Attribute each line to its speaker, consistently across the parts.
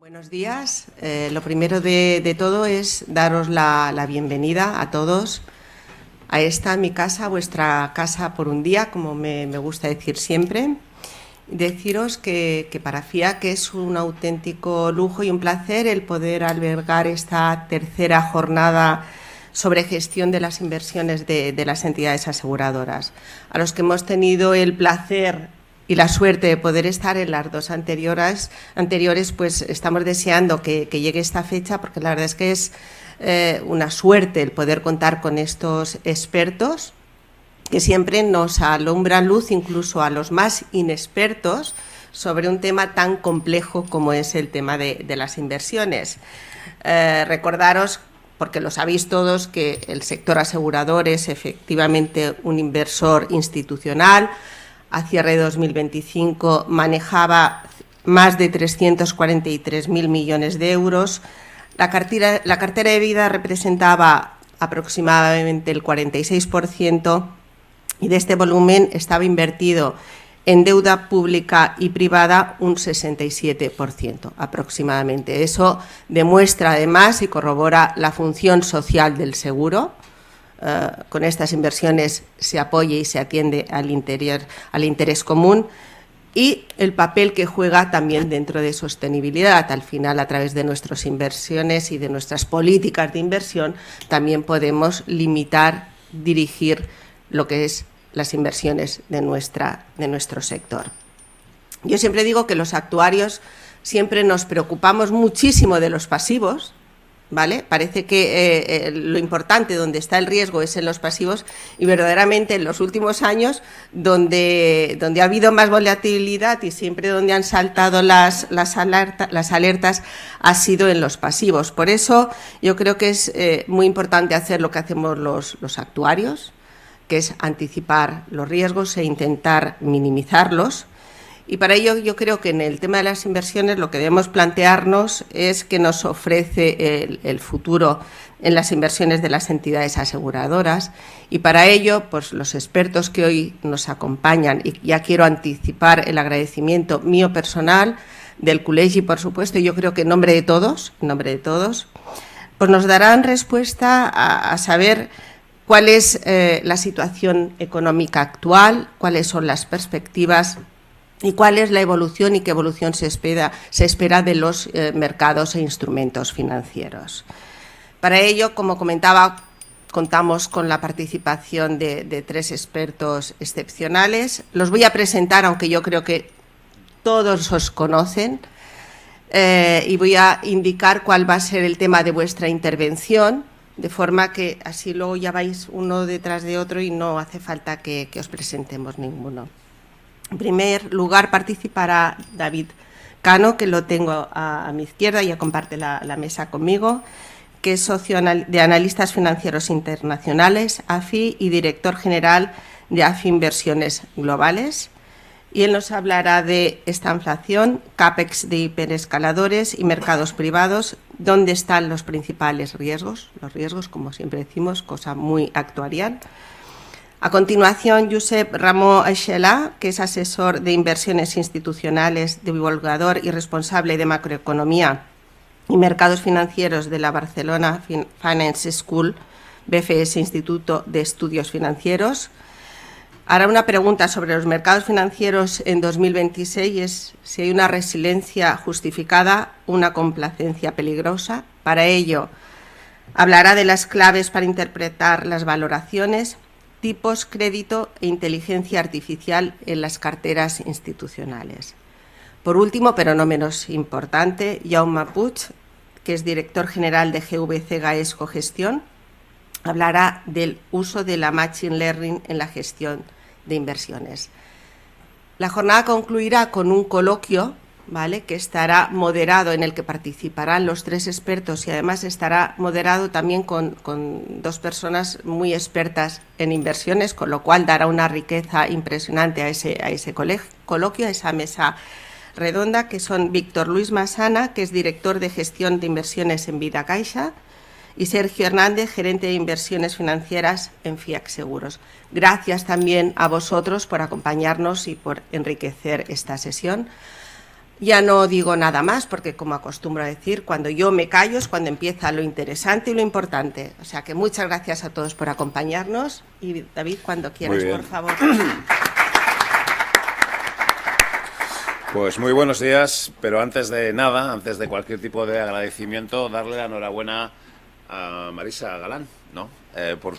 Speaker 1: Buenos días. Lo primero de todo es daros la bienvenida a todos a esta mi casa, vuestra casa por un día, como me gusta decir siempre. Deciros que para FIAC es un auténtico lujo y un placer el poder albergar esta tercera jornada sobre gestión de las inversiones de las entidades aseguradoras. A los que hemos tenido el placer y la suerte de poder estar en las dos anteriores, pues estamos deseando que llegue esta fecha, porque la verdad es que es una suerte el poder contar con estos expertos que siempre nos alumbran luz, incluso a los más inexpertos, sobre un tema tan complejo como es el tema de las inversiones. Recordaros, porque lo sabéis todos, que el sector asegurador es efectivamente un inversor institucional. A cierre de 2025 manejaba más de 343.000 millones de euros. La cartera de vida representaba aproximadamente el 46%, y de este volumen estaba invertido en deuda pública y privada un 67% aproximadamente. Eso demuestra además y corrobora la función social del seguro. Con estas inversiones se apoya y se atiende al interés común, y el papel que juega también dentro de sostenibilidad. Al final, a través de nuestras inversiones y de nuestras políticas de inversión, también podemos limitar, dirigir lo que es las inversiones de nuestro sector. Yo siempre digo que los actuarios siempre nos preocupamos muchísimo de los pasivos, ¿vale? Parece que lo importante, donde está el riesgo, es en los pasivos, y verdaderamente en los últimos años donde ha habido más volatilidad y siempre donde han saltado las alertas ha sido en los pasivos. Por eso yo creo que es muy importante hacer lo que hacemos los actuarios, que es anticipar los riesgos e intentar minimizarlos. Y para ello yo creo que en el tema de las inversiones lo que debemos plantearnos es qué nos ofrece el futuro en las inversiones de las entidades aseguradoras, y para ello pues los expertos que hoy nos acompañan, y ya quiero anticipar el agradecimiento mío personal, del Col·legi, por supuesto, y yo creo que en nombre de todos, pues nos darán respuesta a saber cuál es la situación económica actual, cuáles son las perspectivas y cuál es la evolución y qué evolución se espera de los mercados e instrumentos financieros. Para ello, como comentaba, contamos con la participación de tres expertos excepcionales. Los voy a presentar, aunque yo creo que todos os conocen, y voy a indicar cuál va a ser el tema de vuestra intervención, de forma que así luego ya vais uno detrás de otro y no hace falta que os presentemos ninguno. En primer lugar participará David Cano, que lo tengo a mi izquierda, ya comparte la mesa conmigo, que es socio de Analistas Financieros Internacionales, AFI, y director general de AFI Inversiones Globales. Y él nos hablará de esta inflación, CAPEX de hiperescaladores y mercados privados, dónde están los principales riesgos, como siempre decimos, cosa muy actuarial. A continuación, Josep Ramó Aixelà, que es asesor de inversiones institucionales, divulgador y responsable de macroeconomía y mercados financieros de la Barcelona Finance School, BFS, Instituto de Estudios Financieros. Hará una pregunta sobre los mercados financieros en 2026, es si hay una resiliencia justificada, una complacencia peligrosa. Para ello, hablará de las claves para interpretar las valoraciones, tipos, crédito e inteligencia artificial en las carteras institucionales. Por último, pero no menos importante, Jaume Puig, que es director general de GVC Gaesco Gestión, hablará del uso de la Machine Learning en la gestión de inversiones. La jornada concluirá con un coloquio, ¿vale?, que estará moderado, en el que participarán los tres expertos, y además estará moderado también con dos personas muy expertas en inversiones, con lo cual dará una riqueza impresionante a ese coloquio, a esa mesa redonda, que son Víctor Luis Massana, que es director de gestión de inversiones en Vida Caixa, y Sergio Hernández, gerente de inversiones financieras en FIAC Seguros. Gracias también a vosotros por acompañarnos y por enriquecer esta sesión. Ya no digo nada más porque, como acostumbro a decir, cuando yo me callo es cuando empieza lo interesante y lo importante. O sea que muchas gracias a todos por acompañarnos y David, cuando quieras, por favor.
Speaker 2: Pues muy buenos días, pero antes de nada, antes de cualquier tipo de agradecimiento, darle la enhorabuena a Marisa Galán, ¿no? Por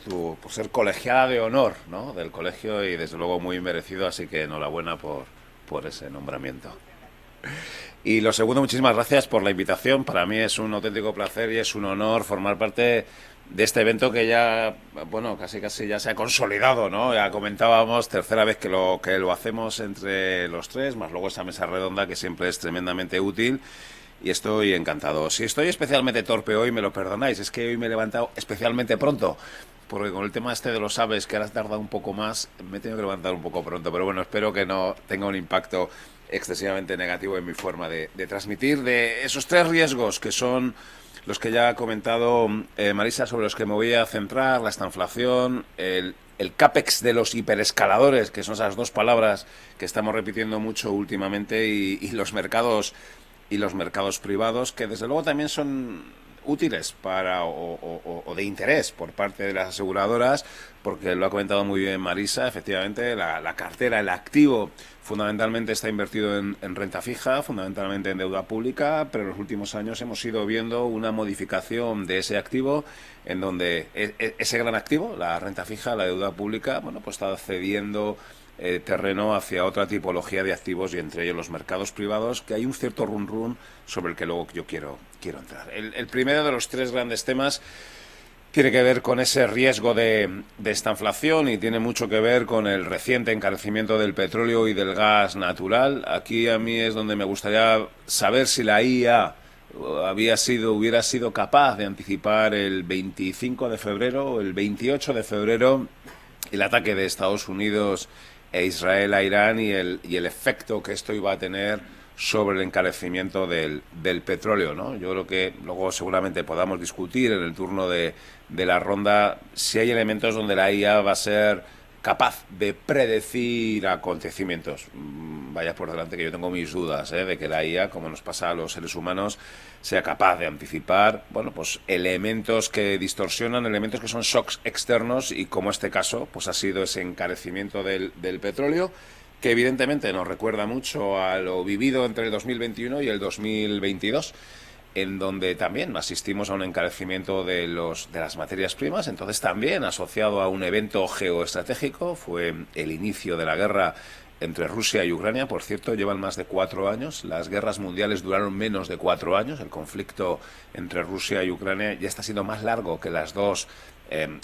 Speaker 2: ser colegiada de honor, ¿no? Del colegio y desde luego muy merecido, así que enhorabuena por ese nombramiento. Y lo segundo, muchísimas gracias por la invitación. Para mí es un auténtico placer y es un honor formar parte de este evento que ya, bueno, casi ya se ha consolidado, ¿no? Ya comentábamos, tercera vez que lo hacemos entre los tres, más luego esa mesa redonda que siempre es tremendamente útil. Y estoy encantado. Si estoy especialmente torpe hoy, me lo perdonáis. Es que hoy me he levantado especialmente pronto. Porque con el tema este de los aves, que ahora tarda un poco más, me tengo que levantar un poco pronto. Pero bueno, espero que no tenga un impacto excesivamente negativo en mi forma de transmitir. De esos tres riesgos que son los que ya ha comentado Marisa, sobre los que me voy a centrar: la estanflación, el CAPEX de los hiperescaladores, que son esas dos palabras que estamos repitiendo mucho últimamente, y los mercados privados, que desde luego también son útiles o de interés por parte de las aseguradoras, porque lo ha comentado muy bien Marisa. Efectivamente, la cartera, el activo, fundamentalmente está invertido en renta fija, fundamentalmente en deuda pública, pero en los últimos años hemos ido viendo una modificación de ese activo, en donde ese gran activo, la renta fija, la deuda pública, bueno, pues está cediendo terreno hacia otra tipología de activos, y entre ellos los mercados privados, que hay un cierto run sobre el que luego yo quiero entrar. El primero de los tres grandes temas tiene que ver con ese riesgo de estanflación, y tiene mucho que ver con el reciente encarecimiento del petróleo y del gas natural. Aquí a mí es donde me gustaría saber si la IA hubiera sido capaz de anticipar el 25 de febrero o el 28 de febrero el ataque de Estados Unidos e Israel a Irán, y el efecto que esto iba a tener sobre el encarecimiento del petróleo, ¿no? Yo creo que luego seguramente podamos discutir en el turno de la ronda si hay elementos donde la IA va a ser capaz de predecir acontecimientos. Vaya por delante que yo tengo mis dudas de que la IA, como nos pasa a los seres humanos, sea capaz de anticipar, bueno, pues elementos que distorsionan, elementos que son shocks externos, y como este caso, pues ha sido ese encarecimiento del petróleo, que evidentemente nos recuerda mucho a lo vivido entre el 2021 y el 2022, en donde también asistimos a un encarecimiento de las materias primas. Entonces, también asociado a un evento geoestratégico, fue el inicio de la guerra entre Rusia y Ucrania. Por cierto, llevan más de 4 años. Las guerras mundiales duraron menos de 4 años. El conflicto entre Rusia y Ucrania ya está siendo más largo que las dos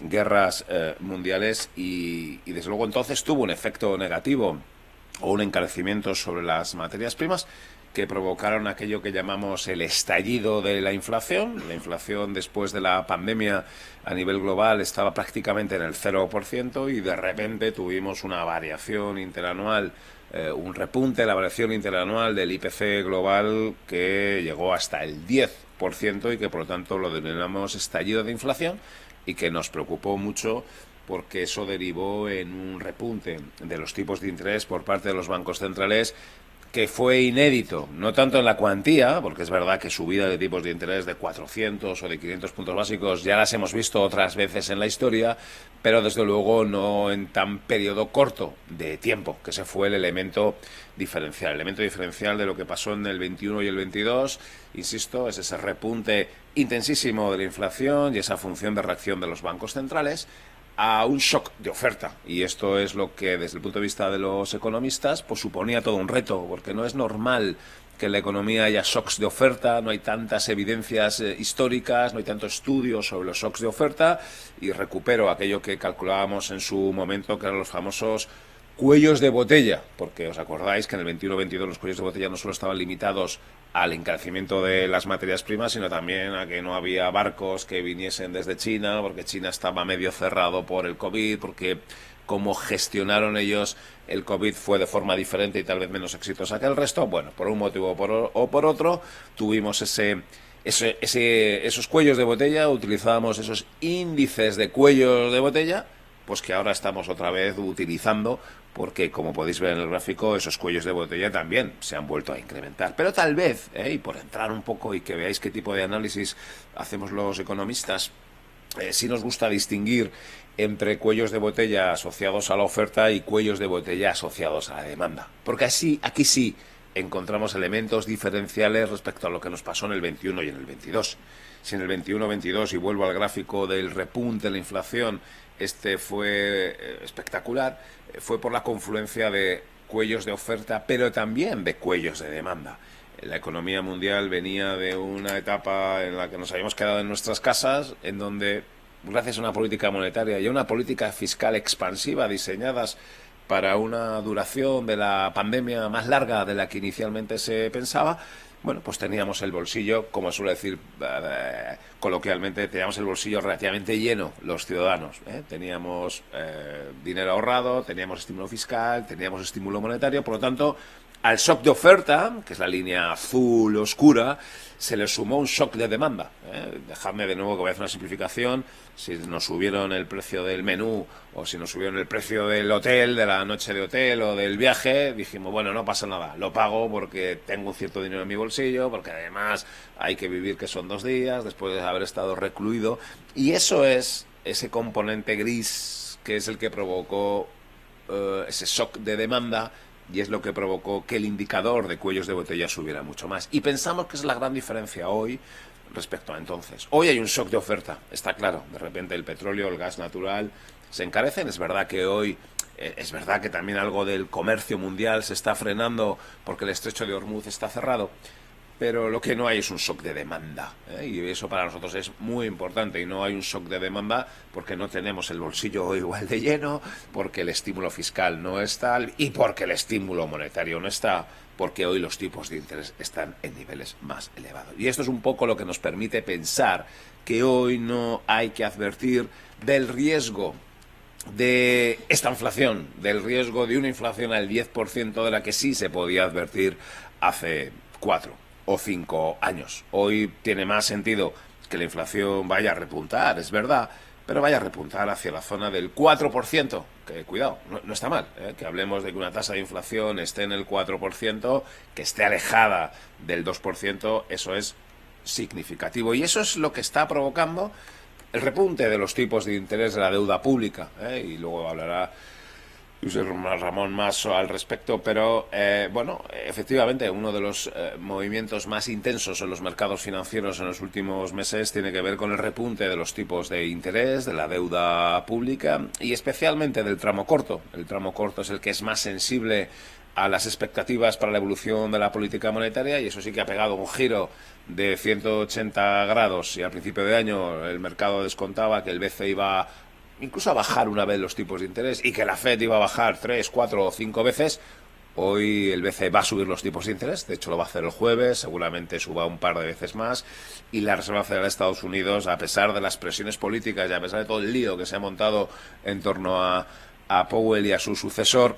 Speaker 2: guerras mundiales, y desde luego entonces tuvo un efecto negativo o un encarecimiento sobre las materias primas, que provocaron aquello que llamamos el estallido de la inflación. La inflación, después de la pandemia a nivel global, estaba prácticamente en el 0%, y de repente tuvimos una variación interanual, un repunte, la variación interanual del IPC global, que llegó hasta el 10%, y que por lo tanto lo denominamos estallido de inflación, y que nos preocupó mucho, porque eso derivó en un repunte de los tipos de interés por parte de los bancos centrales, que fue inédito, no tanto en la cuantía, porque es verdad que subida de tipos de interés de 400 o de 500 puntos básicos ya las hemos visto otras veces en la historia, pero desde luego no en tan periodo corto de tiempo, que ese fue el elemento diferencial. El elemento diferencial de lo que pasó en el 21 y el 22, insisto, es ese repunte intensísimo de la inflación y esa función de reacción de los bancos centrales a un shock de oferta. Y esto es lo que, desde el punto de vista de los economistas, pues suponía todo un reto, porque no es normal que en la economía haya shocks de oferta, no hay tantas evidencias históricas, no hay tanto estudio sobre los shocks de oferta, y recupero aquello que calculábamos en su momento, que eran los famosos cuellos de botella, porque os acordáis que en el 21-22 los cuellos de botella no solo estaban limitados al encarecimiento de las materias primas, sino también a que no había barcos que viniesen desde China, porque China estaba medio cerrado por el COVID, porque como gestionaron ellos el COVID fue de forma diferente y tal vez menos exitosa que el resto. Bueno, por un motivo o por otro, tuvimos esos cuellos de botella, utilizábamos esos índices de cuellos de botella pues que ahora estamos otra vez utilizando, porque como podéis ver en el gráfico, esos cuellos de botella también se han vuelto a incrementar. Pero tal vez, y por entrar un poco y que veáis qué tipo de análisis hacemos los economistas, sí nos gusta distinguir entre cuellos de botella asociados a la oferta y cuellos de botella asociados a la demanda. Porque así, aquí sí encontramos elementos diferenciales respecto a lo que nos pasó en el 21 y en el 22. Si en el 21-22, y vuelvo al gráfico del repunte de la inflación, este fue espectacular, fue por la confluencia de cuellos de oferta, pero también de cuellos de demanda. La economía mundial venía de una etapa en la que nos habíamos quedado en nuestras casas, en donde, gracias a una política monetaria y a una política fiscal expansiva diseñadas para una duración de la pandemia más larga de la que inicialmente se pensaba, bueno, pues teníamos el bolsillo, como suele decir coloquialmente, teníamos el bolsillo relativamente lleno los ciudadanos. Teníamos dinero ahorrado, teníamos estímulo fiscal, teníamos estímulo monetario, por lo tanto, al shock de oferta, que es la línea azul oscura, se le sumó un shock de demanda. Dejadme de nuevo que voy a hacer una simplificación. Si nos subieron el precio del menú o si nos subieron el precio del hotel, de la noche de hotel o del viaje, dijimos, bueno, no pasa nada, lo pago porque tengo un cierto dinero en mi bolsillo, porque además hay que vivir que son 2 días después de haber estado recluido. Y eso es ese componente gris que es el que provocó ese shock de demanda, y es lo que provocó que el indicador de cuellos de botella subiera mucho más. Y pensamos que es la gran diferencia hoy respecto a entonces. Hoy hay un shock de oferta, está claro. De repente el petróleo, el gas natural se encarecen. Es verdad que hoy, es verdad que también algo del comercio mundial se está frenando porque el estrecho de Hormuz está cerrado. Pero lo que no hay es un shock de demanda, y eso para nosotros es muy importante. Y no hay un shock de demanda porque no tenemos el bolsillo igual de lleno, porque el estímulo fiscal no es tal y porque el estímulo monetario no está, porque hoy los tipos de interés están en niveles más elevados. Y esto es un poco lo que nos permite pensar que hoy no hay que advertir del riesgo de esta inflación, del riesgo de una inflación al 10% de la que sí se podía advertir hace 4 o 5 años. Hoy tiene más sentido que la inflación vaya a repuntar, es verdad, pero vaya a repuntar hacia la zona del 4%, que cuidado, no está mal, que hablemos de que una tasa de inflación esté en el 4%, que esté alejada del 2%, eso es significativo. Y eso es lo que está provocando el repunte de los tipos de interés de la deuda pública, y luego hablará José Ramón Maso al respecto, pero bueno, efectivamente uno de los movimientos más intensos en los mercados financieros en los últimos meses tiene que ver con el repunte de los tipos de interés, de la deuda pública y especialmente del tramo corto. El tramo corto es el que es más sensible a las expectativas para la evolución de la política monetaria, y eso sí que ha pegado un giro de 180 grados, y al principio de año el mercado descontaba que el BCE iba incluso a bajar una vez los tipos de interés y que la FED iba a bajar 3, 4 o 5 veces. Hoy el BCE va a subir los tipos de interés, de hecho lo va a hacer el jueves, seguramente suba un par de veces más, y la Reserva Federal de Estados Unidos, a pesar de las presiones políticas y a pesar de todo el lío que se ha montado en torno a Powell y a su sucesor,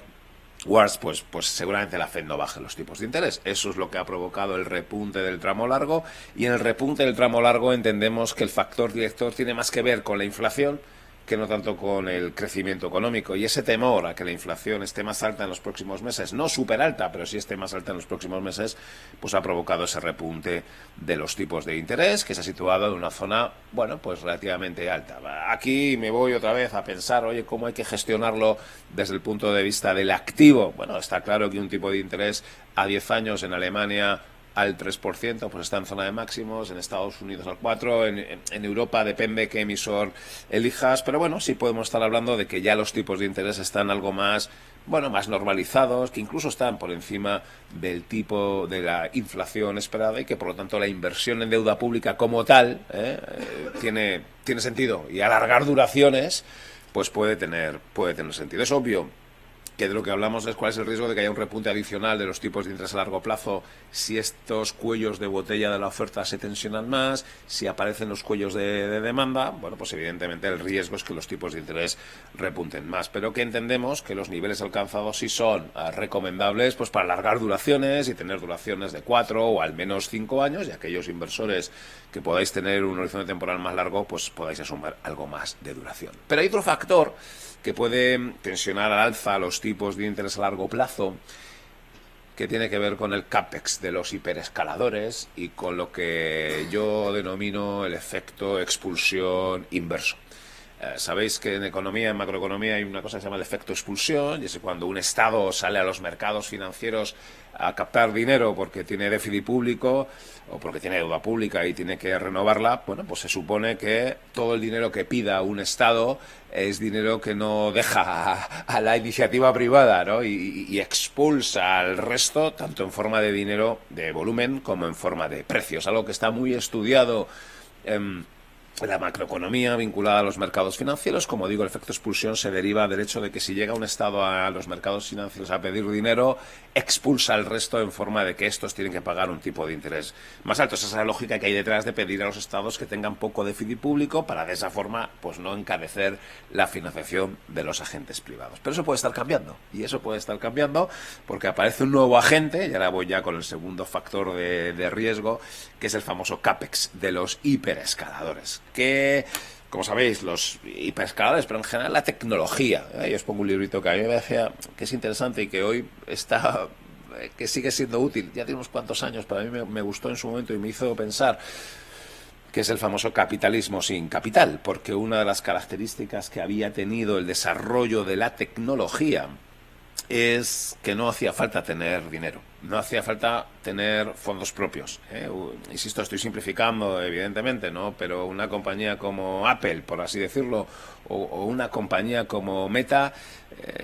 Speaker 2: Wars, pues seguramente la FED no baje los tipos de interés. Eso es lo que ha provocado el repunte del tramo largo, y en el repunte del tramo largo entendemos que el factor director tiene más que ver con la inflación que no tanto con el crecimiento económico, y ese temor a que la inflación esté más alta en los próximos meses, no súper alta, pero sí esté más alta en los próximos meses, pues ha provocado ese repunte de los tipos de interés, que se ha situado en una zona, bueno, pues relativamente alta. Aquí me voy otra vez a pensar, oye, ¿cómo hay que gestionarlo desde el punto de vista del activo? Bueno, está claro que un tipo de interés a 10 años en Alemania al 3%, pues está en zona de máximos, en Estados Unidos al 4%, en Europa depende qué emisor elijas, pero bueno, sí podemos estar hablando de que ya los tipos de interés están algo más, bueno, más normalizados, que incluso están por encima del tipo de la inflación esperada, y que por lo tanto la inversión en deuda pública como tal tiene sentido, y alargar duraciones pues puede tener sentido. Es obvio que de lo que hablamos es cuál es el riesgo de que haya un repunte adicional de los tipos de interés a largo plazo si estos cuellos de botella de la oferta se tensionan más, si aparecen los cuellos de demanda. Bueno, pues evidentemente el riesgo es que los tipos de interés repunten más, pero que entendemos que los niveles alcanzados sí son recomendables pues para alargar duraciones y tener duraciones de 4 o al menos 5 años, y aquellos inversores que podáis tener un horizonte temporal más largo pues podáis asumir algo más de duración. Pero hay otro factor que puede tensionar al alza los tipos de interés a largo plazo, que tiene que ver con el CAPEX de los hiperescaladores y con lo que yo denomino el efecto expulsión inverso. Sabéis que en economía, en macroeconomía, hay una cosa que se llama el efecto expulsión, y es cuando un Estado sale a los mercados financieros a captar dinero porque tiene déficit público o porque tiene deuda pública y tiene que renovarla. Bueno, pues se supone que todo el dinero que pida un Estado es dinero que no deja a la iniciativa privada, ¿no? Y expulsa al resto, tanto en forma de dinero de volumen como en forma de precios, algo que está muy estudiado la macroeconomía vinculada a los mercados financieros. Como digo, el efecto expulsión se deriva del hecho de que si llega un Estado a los mercados financieros a pedir dinero, expulsa al resto en forma de que estos tienen que pagar un tipo de interés más alto. Esa es la lógica que hay detrás de pedir a los Estados que tengan poco déficit público para de esa forma pues no encarecer la financiación de los agentes privados. Pero eso puede estar cambiando, y eso puede estar cambiando porque aparece un nuevo agente, y ahora voy ya con el segundo factor de riesgo, que es el famoso CAPEX de los hiperescaladores, que, como sabéis, los hiperescaladores, pero en general la tecnología. Yo os pongo un librito que a mí me decía que es interesante y que hoy está, que sigue siendo útil. Ya tiene unos cuantos años, pero a mí me gustó en su momento y me hizo pensar, que es el famoso capitalismo sin capital, porque una de las características que había tenido el desarrollo de la tecnología es que no hacía falta tener dinero, no hacía falta tener fondos propios. Insisto, estoy simplificando, evidentemente, ¿no? Pero una compañía como Apple, por así decirlo, o una compañía como Meta,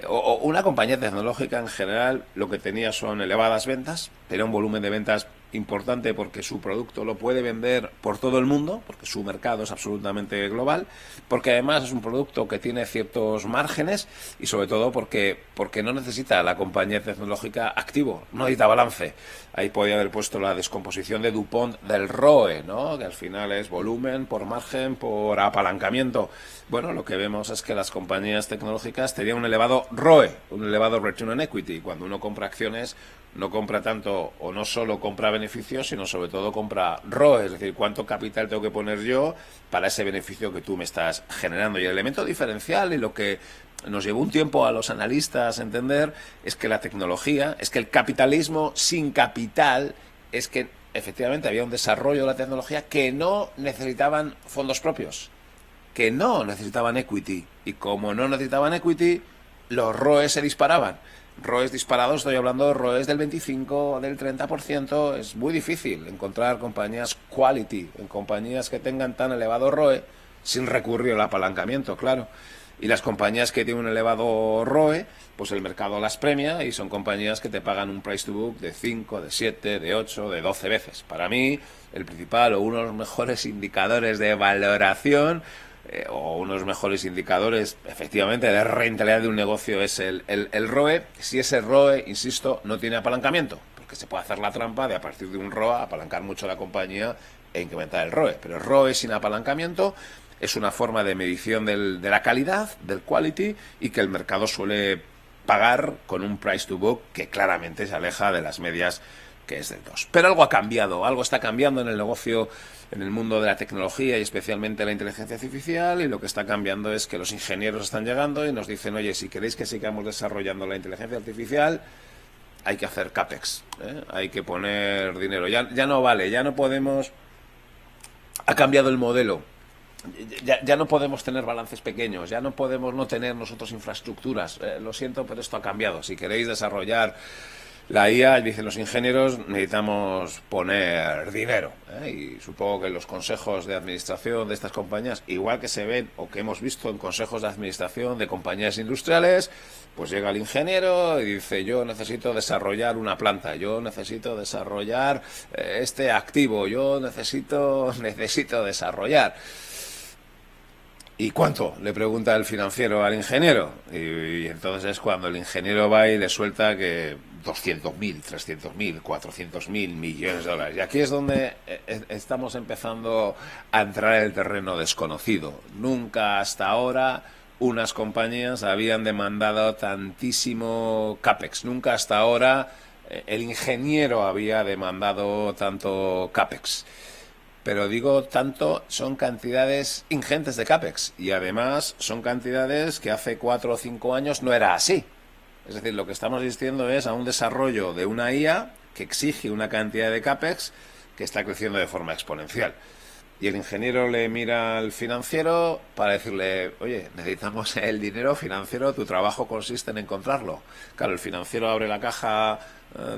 Speaker 2: o una compañía tecnológica en general, lo que tenía son elevadas ventas, tenía un volumen de ventas importante porque su producto lo puede vender por todo el mundo, porque su mercado es absolutamente global, porque además es un producto que tiene ciertos márgenes y sobre todo porque no necesita la compañía tecnológica activo, no necesita balance. Ahí podía haber puesto la descomposición de DuPont del ROE, ¿no? Que al final es volumen por margen por apalancamiento. Bueno, lo que vemos es que las compañías tecnológicas tenían un elevado ROE, un elevado Return on Equity. Cuando uno compra acciones, no compra tanto o no solo compra beneficios, sino sobre todo compra ROE, es decir, cuánto capital tengo que poner yo para ese beneficio que tú me estás generando. Y el elemento diferencial y lo que nos llevó un tiempo a los analistas a entender es que la tecnología, es que el capitalismo sin capital, es que efectivamente había un desarrollo de la tecnología que no necesitaban fondos propios, que no necesitaban equity, y como no necesitaban equity, los ROE se disparaban. ROEs disparados, estoy hablando de ROEs del 25, del 30%, es muy difícil encontrar compañías quality, en compañías que tengan tan elevado ROE, sin recurrir al apalancamiento, claro. Y las compañías que tienen un elevado ROE, pues el mercado las premia y son compañías que te pagan un price to book de 5, de 7, de 8, de 12 veces. Para mí, el principal o uno de los mejores indicadores de valoración o unos mejores indicadores, efectivamente, de rentabilidad de un negocio es el ROE. Si ese ROE, insisto, no tiene apalancamiento, porque se puede hacer la trampa de a partir de un ROA apalancar mucho la compañía e incrementar el ROE. Pero el ROE sin apalancamiento es una forma de medición de la calidad, del quality, y que el mercado suele pagar con un price to book que claramente se aleja de las medias, que es del 2. Pero algo ha cambiado, algo está cambiando en el negocio, en el mundo de la tecnología y especialmente la inteligencia artificial, y lo que está cambiando es que los ingenieros están llegando y nos dicen, oye, si queréis que sigamos desarrollando la inteligencia artificial, hay que hacer CAPEX, hay que poner dinero. Ya no vale, ya no podemos... Ha cambiado el modelo. Ya no podemos tener balances pequeños, ya no podemos no tener nosotros infraestructuras. Lo siento, pero esto ha cambiado. Si queréis desarrollar la IA, dicen los ingenieros, necesitamos poner dinero. Y supongo que los consejos de administración de estas compañías, igual que se ven o que hemos visto en consejos de administración de compañías industriales, pues llega el ingeniero y dice, yo necesito desarrollar una planta, yo necesito desarrollar este activo, yo necesito desarrollar. ¿Y cuánto?, le pregunta el financiero al ingeniero. Y entonces es cuando el ingeniero va y le suelta que 200.000, 300.000, 400.000 millones de dólares. Y aquí es donde estamos empezando a entrar en el terreno desconocido. Nunca hasta ahora unas compañías habían demandado tantísimo CAPEX. Nunca hasta ahora el ingeniero había demandado tanto CAPEX. pero digo tanto, son cantidades ingentes de CAPEX y además son cantidades que hace 4 o 5 años no era así. Es decir, lo que estamos asistiendo es a un desarrollo de una IA que exige una cantidad de CAPEX que está creciendo de forma exponencial. Y el ingeniero le mira al financiero para decirle, oye, necesitamos el dinero financiero, tu trabajo consiste en encontrarlo. Claro, el financiero abre la caja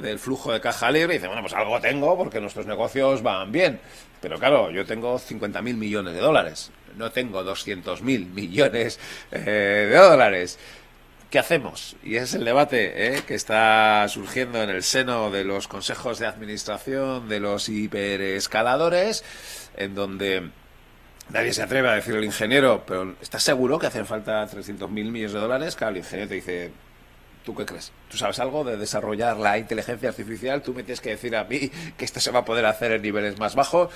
Speaker 2: del flujo de caja libre y dice, bueno, pues algo tengo porque nuestros negocios van bien. Pero claro, yo tengo 50.000 millones de dólares, no tengo 200.000 millones de dólares. ¿Qué hacemos? Y es el debate que está surgiendo en el seno de los consejos de administración de los hiperescaladores, en donde nadie se atreve a decir al ingeniero, pero ¿estás seguro que hacen falta 300.000 millones de dólares? Claro, el ingeniero te dice, ¿tú qué crees? ¿Tú sabes algo de desarrollar la inteligencia artificial? ¿Tú me tienes que decir a mí que esto se va a poder hacer en niveles más bajos?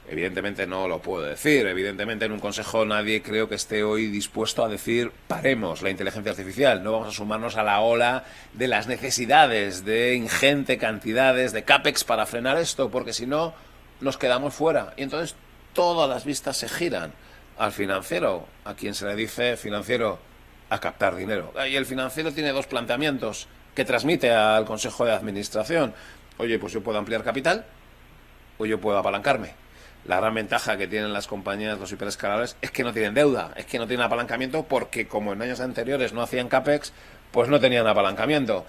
Speaker 2: Evidentemente no lo puedo decir. Evidentemente en un consejo nadie creo que esté hoy dispuesto a decir paremos la inteligencia artificial. No vamos a sumarnos a la ola de las necesidades de ingente cantidades de CAPEX para frenar esto, porque si no nos quedamos fuera. Y entonces todas las vistas se giran al financiero, a quien se le dice financiero a captar dinero. Y el financiero tiene dos planteamientos que transmite al consejo de administración. Oye, pues yo puedo ampliar capital o yo puedo apalancarme. La gran ventaja que tienen las compañías, los hiperescaladores, es que no tienen deuda, es que no tienen apalancamiento porque como en años anteriores no hacían CAPEX, pues no tenían apalancamiento.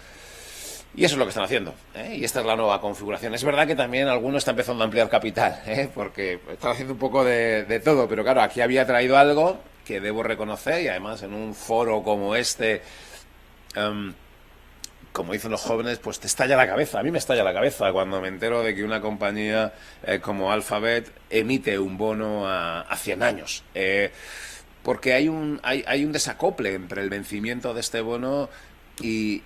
Speaker 2: Y eso es lo que están haciendo, y esta es la nueva configuración. Es verdad que también alguno está empezando a ampliar capital, porque están haciendo un poco de todo, pero claro, aquí había traído algo que debo reconocer y además en un foro como este, como dicen los jóvenes, pues te estalla la cabeza. A mí me estalla la cabeza cuando me entero de que una compañía como Alphabet emite un bono a 100 años. Porque hay un desacople entre el vencimiento de este bono y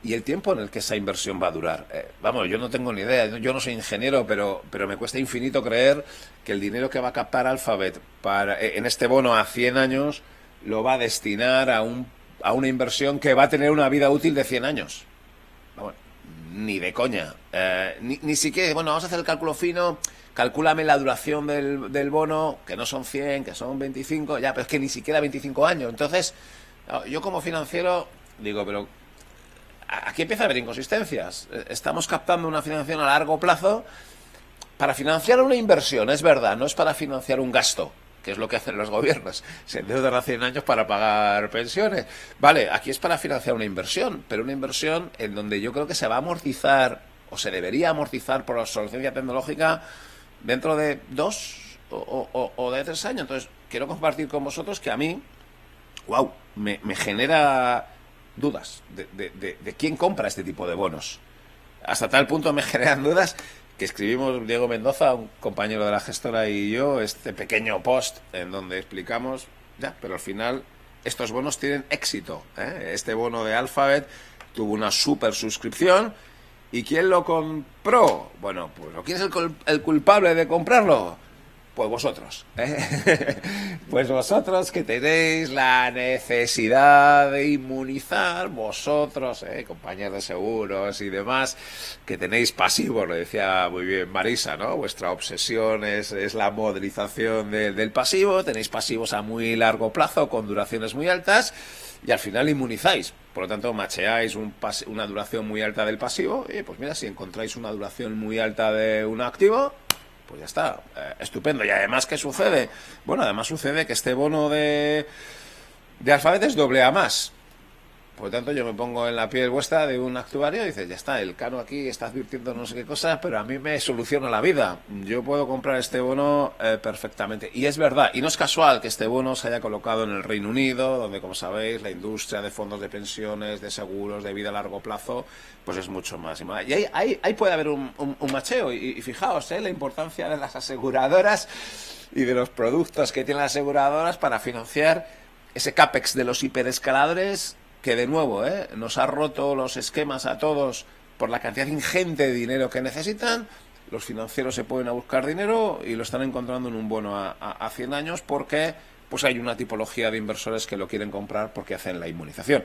Speaker 2: el tiempo en el que esa inversión va a durar. Vamos, yo no tengo ni idea, yo no soy ingeniero, pero me cuesta infinito creer que el dinero que va a captar Alphabet en este bono a 100 años lo va a destinar a una inversión que va a tener una vida útil de 100 años. Vamos, ni de coña. Ni siquiera, bueno, vamos a hacer el cálculo fino, calcúlame la duración del bono, que no son 100, que son 25, ya, pero es que ni siquiera 25 años. Entonces, yo como financiero digo, pero aquí empieza a haber inconsistencias. Estamos captando una financiación a largo plazo para financiar una inversión, es verdad, no es para financiar un gasto, que es lo que hacen los gobiernos. Se endeudan a 100 años para pagar pensiones. Vale, aquí es para financiar una inversión, pero una inversión en donde yo creo que se va a amortizar, o se debería amortizar por la obsolescencia tecnológica dentro de 2 o de 3 años. Entonces, quiero compartir con vosotros que a mí, me genera dudas de quién compra este tipo de bonos. Hasta tal punto me generan dudas que escribimos Diego Mendoza, un compañero de la gestora, y yo este pequeño post en donde explicamos, pero al final estos bonos tienen éxito. Este bono de Alphabet tuvo una super suscripción. ¿Y quién lo compró? Bueno, pues ¿quién es el culpable de comprarlo? Pues vosotros, pues vosotros que tenéis la necesidad de inmunizar, vosotros, compañías de seguros y demás, que tenéis pasivos, lo decía muy bien Marisa, ¿no? Vuestra obsesión es la moderización del pasivo, tenéis pasivos a muy largo plazo con duraciones muy altas y al final inmunizáis. Por lo tanto, macheáis una duración muy alta del pasivo y pues mira, si encontráis una duración muy alta de un activo, pues ya está, estupendo. Y además, ¿qué sucede? Bueno, además sucede que este bono de Alphabet es doble A más. Por lo tanto, yo me pongo en la piel vuestra de un actuario y dices, ya está, el Cano aquí está advirtiendo no sé qué cosas, pero a mí me soluciona la vida. Yo puedo comprar este bono perfectamente. Y es verdad, y no es casual que este bono se haya colocado en el Reino Unido, donde, como sabéis, la industria de fondos de pensiones, de seguros, de vida a largo plazo, pues es mucho más. Y ahí puede haber un macheo. Y fijaos, la importancia de las aseguradoras y de los productos que tienen las aseguradoras para financiar ese CAPEX de los hiperescaladores, que de nuevo nos ha roto los esquemas a todos por la cantidad ingente de dinero que necesitan. Los financieros se pueden a buscar dinero y lo están encontrando en un bono a 100 años porque pues hay una tipología de inversores que lo quieren comprar porque hacen la inmunización.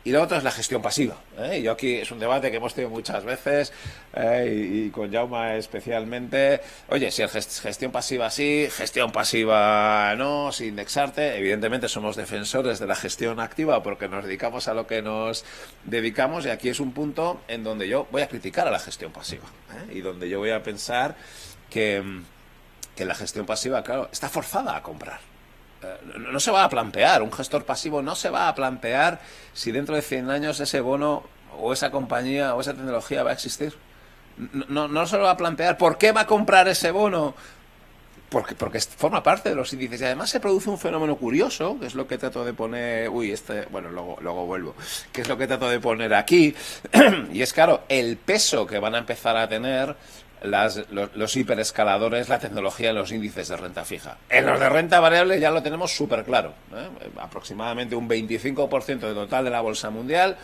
Speaker 2: Y la otra es la gestión pasiva. Y yo aquí es un debate que hemos tenido muchas veces, y con Jaume especialmente. Oye, si es gestión pasiva sí, gestión pasiva no, sin indexarte. Evidentemente somos defensores de la gestión activa porque nos dedicamos a lo que nos dedicamos, y aquí es un punto en donde yo voy a criticar a la gestión pasiva, y donde yo voy a pensar que la gestión pasiva, claro, está forzada a comprar. No se va a plantear, un gestor pasivo no se va a plantear si dentro de 100 años ese bono o esa compañía o esa tecnología va a existir. No se lo va a plantear. ¿Por qué va a comprar ese bono? Porque forma parte de los índices, y además se produce un fenómeno curioso, que es lo que trato de poner... Bueno, luego vuelvo. Que es lo que trato de poner aquí. Y es, claro, el peso que van a empezar a tener los hiperescaladores, la tecnología en los índices de renta fija. En los de renta variable ya lo tenemos súper claro. Aproximadamente un 25% del total de la bolsa mundial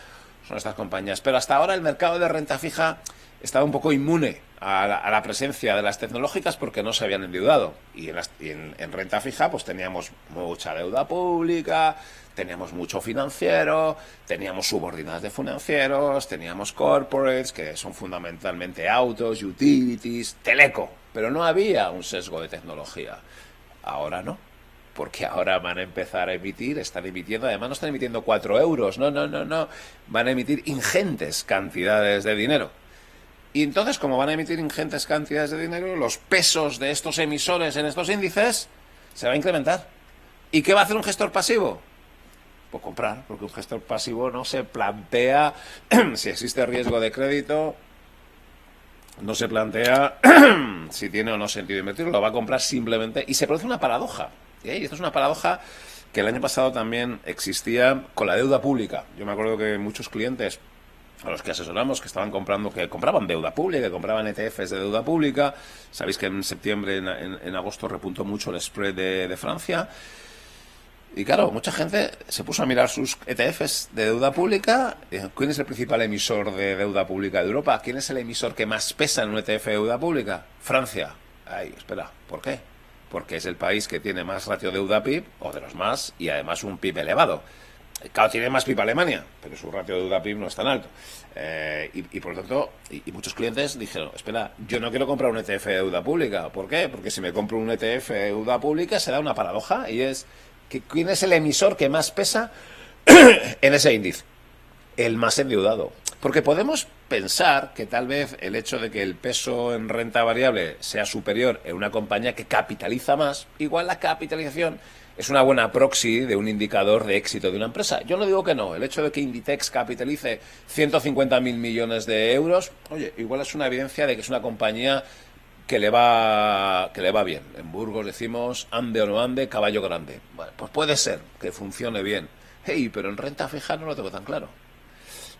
Speaker 2: son estas compañías. Pero hasta ahora el mercado de renta fija estaba un poco inmune a la presencia de las tecnológicas porque no se habían endeudado. Y en renta fija pues teníamos mucha deuda pública, teníamos mucho financiero, teníamos subordinadas de financieros, teníamos corporates, que son fundamentalmente autos, utilities, teleco, pero no había un sesgo de tecnología. Ahora no, porque ahora van a empezar a emitir, están emitiendo, además no están emitiendo 4 euros, no, van a emitir ingentes cantidades de dinero. Y entonces, como van a emitir ingentes cantidades de dinero, los pesos de estos emisores en estos índices se va a incrementar. ¿Y qué va a hacer un gestor pasivo? Pues comprar, porque un gestor pasivo no se plantea si existe riesgo de crédito, no se plantea si tiene o no sentido invertir, lo va a comprar simplemente, y se produce una paradoja. Y esto es una paradoja que el año pasado también existía con la deuda pública. Yo me acuerdo que muchos clientes a los que asesoramos, que compraban deuda pública, que compraban ETFs de deuda pública. Sabéis que en septiembre, en agosto repuntó mucho el spread de Francia. Y claro, mucha gente se puso a mirar sus ETFs de deuda pública. ¿Quién es el principal emisor de deuda pública de Europa? ¿Quién es el emisor que más pesa en un ETF de deuda pública? Francia. Ay, espera, ¿por qué? Porque es el país que tiene más ratio deuda-PIB, o de los más, y además un PIB elevado. Claro, tiene más PIB Alemania, pero su ratio de deuda-PIB no es tan alto. Y por lo tanto, y muchos clientes dijeron, espera, yo no quiero comprar un ETF de deuda pública. ¿Por qué? Porque si me compro un ETF de deuda pública se da una paradoja, y es que ¿quién es el emisor que más pesa en ese índice? El más endeudado. Porque podemos pensar que tal vez el hecho de que el peso en renta variable sea superior en una compañía que capitaliza más, igual la capitalización es una buena proxy de un indicador de éxito de una empresa. Yo no digo que no. El hecho de que Inditex capitalice 150.000 millones de euros, oye, igual es una evidencia de que es una compañía que le va bien. En Burgos decimos, ande o no ande, caballo grande. Bueno, pues puede ser que funcione bien. Hey, pero en renta fija no lo tengo tan claro.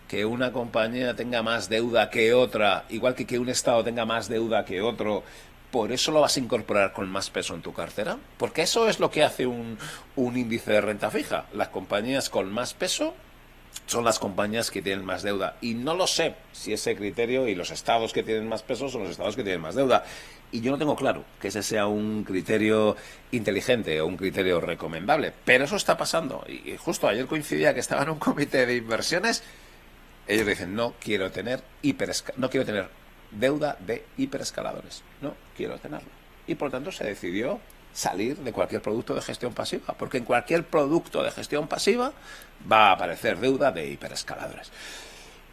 Speaker 2: Que una compañía tenga más deuda que otra, igual que un Estado tenga más deuda que otro, ¿por eso lo vas a incorporar con más peso en tu cartera? Porque eso es lo que hace un índice de renta fija. Las compañías con más peso son las compañías que tienen más deuda. Y no lo sé si ese criterio, y los estados que tienen más peso son los estados que tienen más deuda. Y yo no tengo claro que ese sea un criterio inteligente o un criterio recomendable. Pero eso está pasando. Y justo ayer coincidía que estaba en un comité de inversiones. Ellos dicen, no quiero tener deuda de hiperescaladores. No quiero tenerlo. Y por lo tanto se decidió salir de cualquier producto de gestión pasiva, porque en cualquier producto de gestión pasiva va a aparecer deuda de hiperescaladores.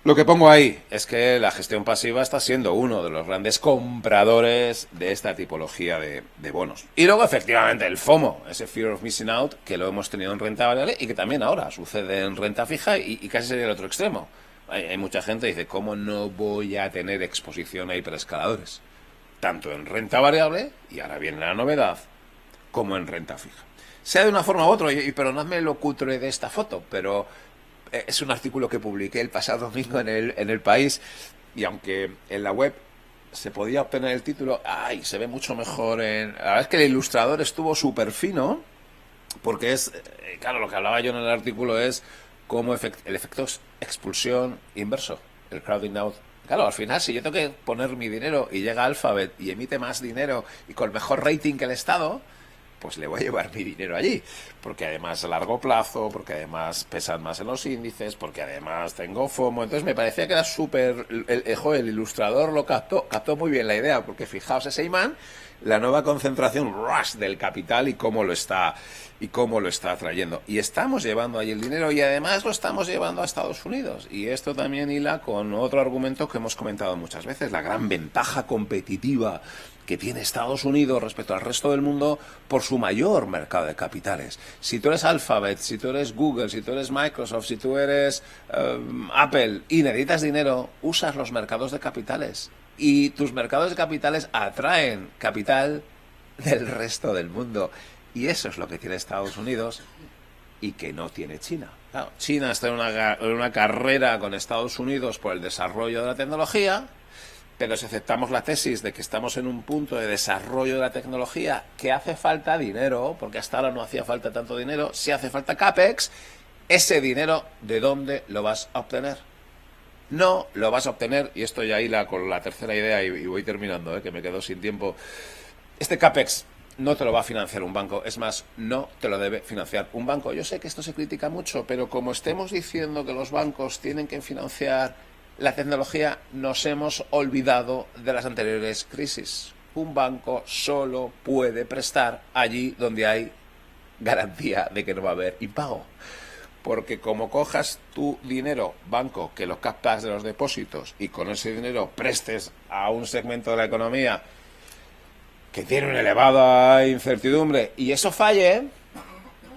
Speaker 2: Lo que pongo ahí es que la gestión pasiva está siendo uno de los grandes compradores de esta tipología de bonos. Y luego, efectivamente, el FOMO, ese Fear of Missing Out, que lo hemos tenido en renta variable y que también ahora sucede en renta fija y casi sería el otro extremo. Hay mucha gente que dice, ¿cómo no voy a tener exposición a hiperescaladores? Tanto en renta variable, y ahora viene la novedad, como en renta fija. Sea de una forma u otra, y perdonadme lo cutre de esta foto, pero es un artículo que publiqué el pasado domingo en el País, y aunque en la web se podía obtener el título, se ve mucho mejor la verdad es que el ilustrador estuvo súper fino, porque claro, lo que hablaba yo en el artículo es cómo el efecto expulsión inverso, el crowding out. Claro, al final, si yo tengo que poner mi dinero y llega Alphabet y emite más dinero y con mejor rating que el Estado, pues le voy a llevar mi dinero allí, porque además a largo plazo, porque además pesan más en los índices, porque además tengo FOMO. Entonces me parecía que era súper... El ilustrador lo captó muy bien la idea, porque fijaos ese imán, la nueva concentración rush del capital y cómo lo está atrayendo. Y estamos llevando ahí el dinero y además lo estamos llevando a Estados Unidos. Y esto también hila con otro argumento que hemos comentado muchas veces, la gran ventaja competitiva que tiene Estados Unidos respecto al resto del mundo por su mayor mercado de capitales. Si tú eres Alphabet, si tú eres Google, si tú eres Microsoft, si tú eres Apple y necesitas dinero, usas los mercados de capitales. Y tus mercados de capitales atraen capital del resto del mundo. Y eso es lo que tiene Estados Unidos y que no tiene China. Claro, China está en una carrera con Estados Unidos por el desarrollo de la tecnología, pero si aceptamos la tesis de que estamos en un punto de desarrollo de la tecnología que hace falta dinero, porque hasta ahora no hacía falta tanto dinero, si hace falta CAPEX, ese dinero, ¿de dónde lo vas a obtener? No lo vas a obtener, y esto ya hila con la tercera idea y voy terminando, que me quedo sin tiempo. Este CAPEX no te lo va a financiar un banco, es más, no te lo debe financiar un banco. Yo sé que esto se critica mucho, pero como estemos diciendo que los bancos tienen que financiar la tecnología, nos hemos olvidado de las anteriores crisis. Un banco solo puede prestar allí donde hay garantía de que no va a haber impago. Porque como cojas tu dinero, banco, que lo captas de los depósitos y con ese dinero prestes a un segmento de la economía que tiene una elevada incertidumbre y eso falle,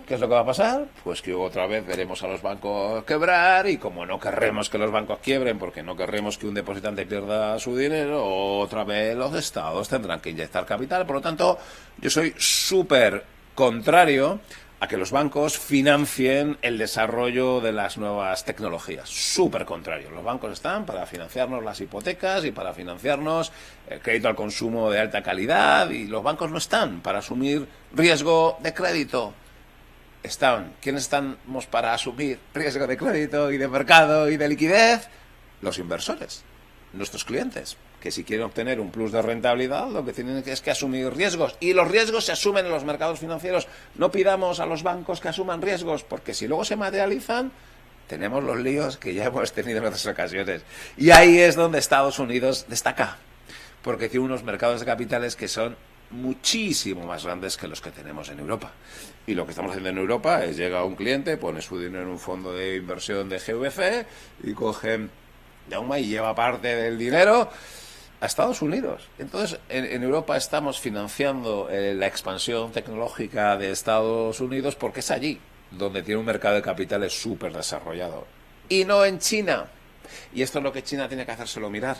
Speaker 2: ¿qué es lo que va a pasar? Pues que otra vez veremos a los bancos quebrar y como no querremos que los bancos quiebren porque no querremos que un depositante pierda su dinero, otra vez los estados tendrán que inyectar capital. Por lo tanto, yo soy súper contrario a que los bancos financien el desarrollo de las nuevas tecnologías. Súper contrario. Los bancos están para financiarnos las hipotecas y para financiarnos el crédito al consumo de alta calidad y los bancos no están para asumir riesgo de crédito. ¿Quiénes estamos para asumir riesgo de crédito y de mercado y de liquidez? Los inversores, nuestros clientes, que si quieren obtener un plus de rentabilidad, lo que tienen es que asumir riesgos. Y los riesgos se asumen en los mercados financieros. No pidamos a los bancos que asuman riesgos, porque si luego se materializan, tenemos los líos que ya hemos tenido en otras ocasiones. Y ahí es donde Estados Unidos destaca, porque tiene unos mercados de capitales que son muchísimo más grandes que los que tenemos en Europa. Y lo que estamos haciendo en Europa es llega un cliente, pone su dinero en un fondo de inversión de GVC y coge Yauma y lleva parte del dinero a Estados Unidos. Entonces, en Europa estamos financiando la expansión tecnológica de Estados Unidos porque es allí donde tiene un mercado de capitales súper desarrollado. Y no en China. Y esto es lo que China tiene que hacérselo mirar.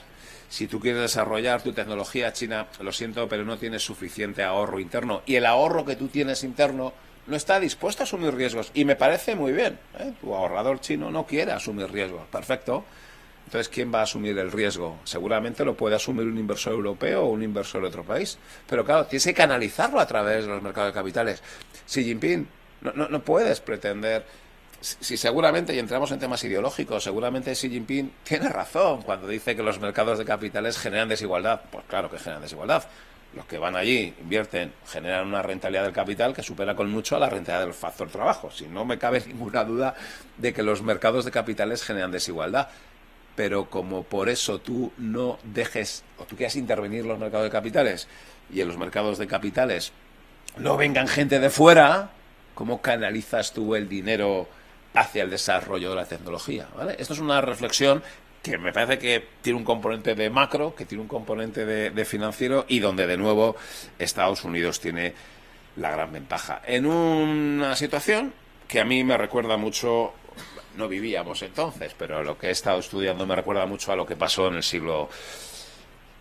Speaker 2: Si tú quieres desarrollar tu tecnología, China, lo siento, pero no tienes suficiente ahorro interno. Y el ahorro que tú tienes interno no está dispuesto a asumir riesgos. Y me parece muy bien. Tu ahorrador chino no quiere asumir riesgos. Perfecto. Entonces, ¿quién va a asumir el riesgo? Seguramente lo puede asumir un inversor europeo o un inversor de otro país. Pero claro, tienes que canalizarlo a través de los mercados de capitales. Xi Jinping, no puedes pretender... Si seguramente, y entramos en temas ideológicos, seguramente Xi Jinping tiene razón cuando dice que los mercados de capitales generan desigualdad. Pues claro que generan desigualdad. Los que van allí, invierten, generan una rentabilidad del capital que supera con mucho a la rentabilidad del factor trabajo. Si no me cabe ninguna duda de que los mercados de capitales generan desigualdad. Pero como por eso tú no dejes, o tú quieras intervenir en los mercados de capitales, y en los mercados de capitales no vengan gente de fuera, ¿cómo canalizas tú el dinero hacia el desarrollo de la tecnología? ¿Vale? Esto es una reflexión que me parece que tiene un componente de macro, que tiene un componente de financiero, y donde de nuevo Estados Unidos tiene la gran ventaja. En una situación que a mí me recuerda mucho, no vivíamos entonces, pero lo que he estado estudiando me recuerda mucho a lo que pasó en el siglo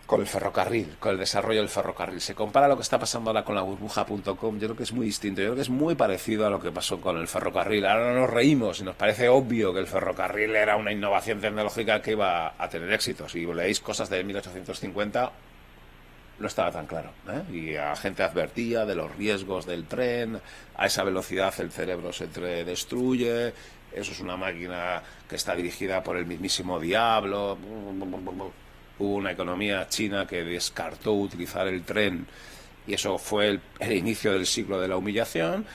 Speaker 2: con el ferrocarril, con el desarrollo del ferrocarril. Se compara lo que está pasando ahora con la burbuja.com, yo creo que es muy distinto, yo creo que es muy parecido a lo que pasó con el ferrocarril. Ahora nos reímos y nos parece obvio que el ferrocarril era una innovación tecnológica que iba a tener éxito. Si leéis cosas de 1850, no estaba tan claro, y la gente advertía de los riesgos del tren, a esa velocidad el cerebro se destruye, eso es una máquina que está dirigida por el mismísimo diablo. Hubo una economía china que descartó utilizar el tren Y eso fue el inicio del siglo de la humillación,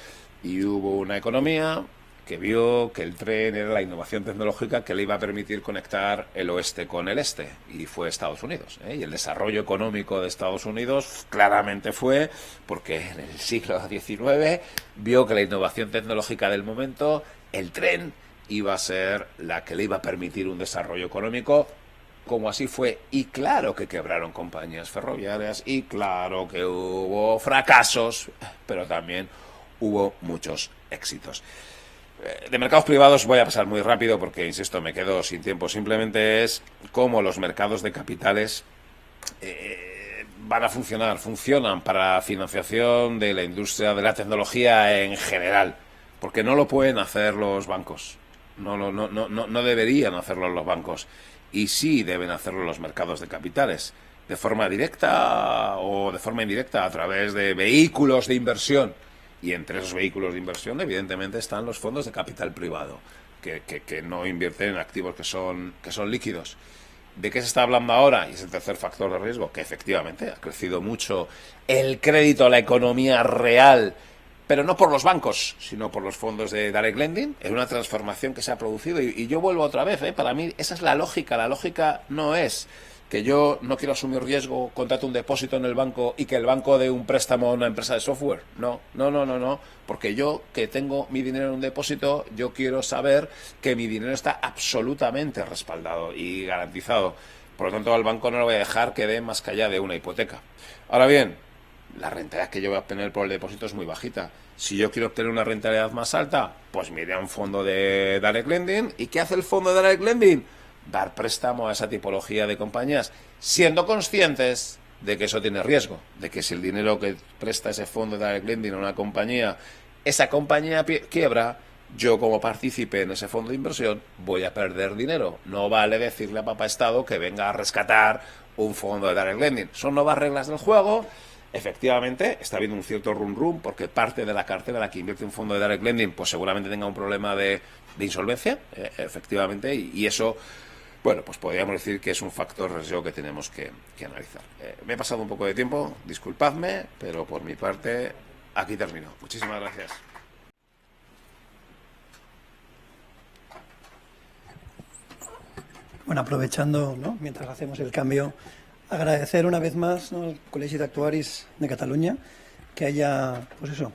Speaker 2: y hubo una economía que vio que el tren era la innovación tecnológica que le iba a permitir conectar el oeste con el este, y fue Estados Unidos, ¿eh? Y el desarrollo económico de Estados Unidos claramente fue porque en el siglo XIX vio que la innovación tecnológica del momento, el tren, iba a ser la que le iba a permitir un desarrollo económico, como así fue. Y claro que quebraron compañías ferroviarias, y claro que hubo fracasos, pero también hubo muchos éxitos. De mercados privados voy a pasar muy rápido porque, insisto, me quedo sin tiempo. Simplemente es cómo los mercados de capitales van a funcionar. Funcionan para la financiación de la industria de la tecnología en general, porque no lo pueden hacer los bancos. No deberían hacerlo los bancos. Y sí deben hacerlo los mercados de capitales, de forma directa o de forma indirecta, a través de vehículos de inversión. Y entre esos vehículos de inversión, evidentemente, están los fondos de capital privado, que no invierten en activos que son líquidos. ¿De qué se está hablando ahora? Y es el tercer factor de riesgo, que efectivamente ha crecido mucho el crédito a la economía real, pero no por los bancos, sino por los fondos de direct lending. Es una transformación que se ha producido, y yo vuelvo otra vez, para mí esa es la lógica. La lógica no es que yo no quiero asumir riesgo, contrato un depósito en el banco y que el banco dé un préstamo a una empresa de software. No, porque yo, que tengo mi dinero en un depósito, yo quiero saber que mi dinero está absolutamente respaldado y garantizado. Por lo tanto, al banco no lo voy a dejar que dé más que allá de una hipoteca. Ahora bien, la rentabilidad que yo voy a obtener por el depósito es muy bajita. Si yo quiero obtener una rentabilidad más alta, pues me iré a un fondo de direct lending. ¿Y qué hace el fondo de direct lending? Dar préstamo a esa tipología de compañías, siendo conscientes de que eso tiene riesgo, de que si el dinero que presta ese fondo de direct lending a una compañía, esa compañía quiebra, yo como partícipe en ese fondo de inversión voy a perder dinero. No vale decirle a papá Estado que venga a rescatar un fondo de direct lending. Son nuevas reglas del juego. Efectivamente, está habiendo un cierto rum porque parte de la cartera en la que invierte un fondo de direct lending, pues seguramente tenga un problema de insolvencia, efectivamente, y eso, bueno, pues podríamos decir que es un factor de riesgo que tenemos que analizar. Me he pasado un poco de tiempo, disculpadme, pero por mi parte aquí termino. Muchísimas gracias.
Speaker 3: Bueno, aprovechando, ¿no?, mientras hacemos el cambio, agradecer una vez más, ¿no?, al Col·legi d'Actuaris de Cataluña que haya, pues eso,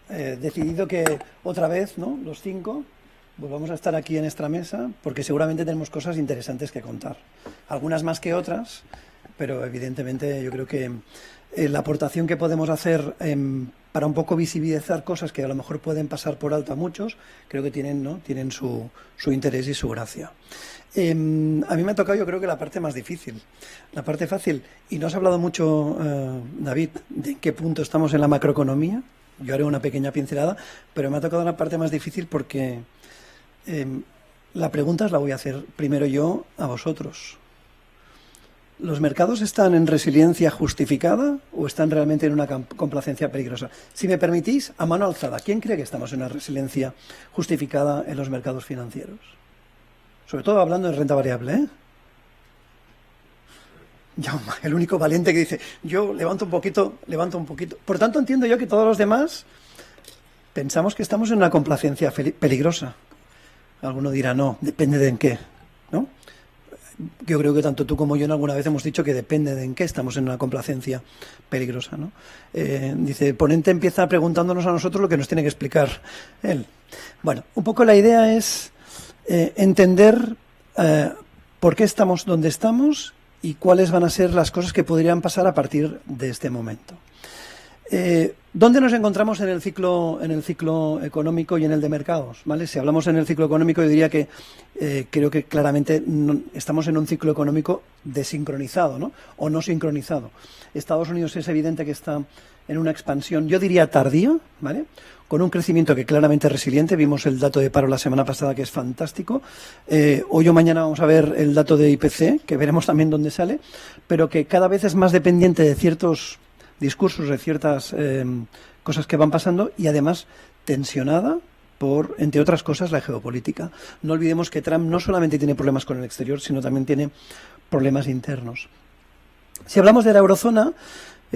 Speaker 3: decidido que otra vez, ¿no?, los 5 volvamos a estar aquí en esta mesa, porque seguramente tenemos cosas interesantes que contar. Algunas más que otras, pero evidentemente yo creo que la aportación que podemos hacer para un poco visibilizar cosas que a lo mejor pueden pasar por alto a muchos, creo que tienen su interés y su gracia. A mí me ha tocado, yo creo, que la parte más difícil. La parte fácil, y no has hablado mucho, David, de en qué punto estamos en la macroeconomía. Yo haré una pequeña pincelada, pero me ha tocado la parte más difícil porque la pregunta os la voy a hacer primero yo a vosotros. ¿Los mercados están en resiliencia justificada o están realmente en una complacencia peligrosa? Si me permitís, a mano alzada, ¿quién cree que estamos en una resiliencia justificada en los mercados financieros? Sobre todo hablando de renta variable, ¿eh? Jaume, el único valiente que dice, yo levanto un poquito. Por tanto, entiendo yo que todos los demás pensamos que estamos en una complacencia peligrosa. Alguno dirá, no, depende de en qué, ¿no? Yo creo que tanto tú como yo en alguna vez hemos dicho que depende de en qué estamos en una complacencia peligrosa, ¿no? Dice, el ponente empieza preguntándonos a nosotros lo que nos tiene que explicar él. Bueno, un poco la idea es entender por qué estamos donde estamos y cuáles van a ser las cosas que podrían pasar a partir de este momento. ¿Dónde nos encontramos en el ciclo económico y en el de mercados? ¿Vale? Si hablamos en el ciclo económico, yo diría que creo que claramente estamos en un ciclo económico desincronizado, ¿no?, o no sincronizado. Estados Unidos es evidente que está en una expansión, yo diría tardía, ¿vale?, con un crecimiento que claramente es resiliente. Vimos el dato de paro la semana pasada, que es fantástico. Hoy o mañana vamos a ver el dato de IPC, que veremos también dónde sale, pero que cada vez es más dependiente de ciertos discursos, de ciertas cosas que van pasando, y además tensionada por, entre otras cosas, la geopolítica. No olvidemos que Trump no solamente tiene problemas con el exterior, sino también tiene problemas internos. Si hablamos de la eurozona,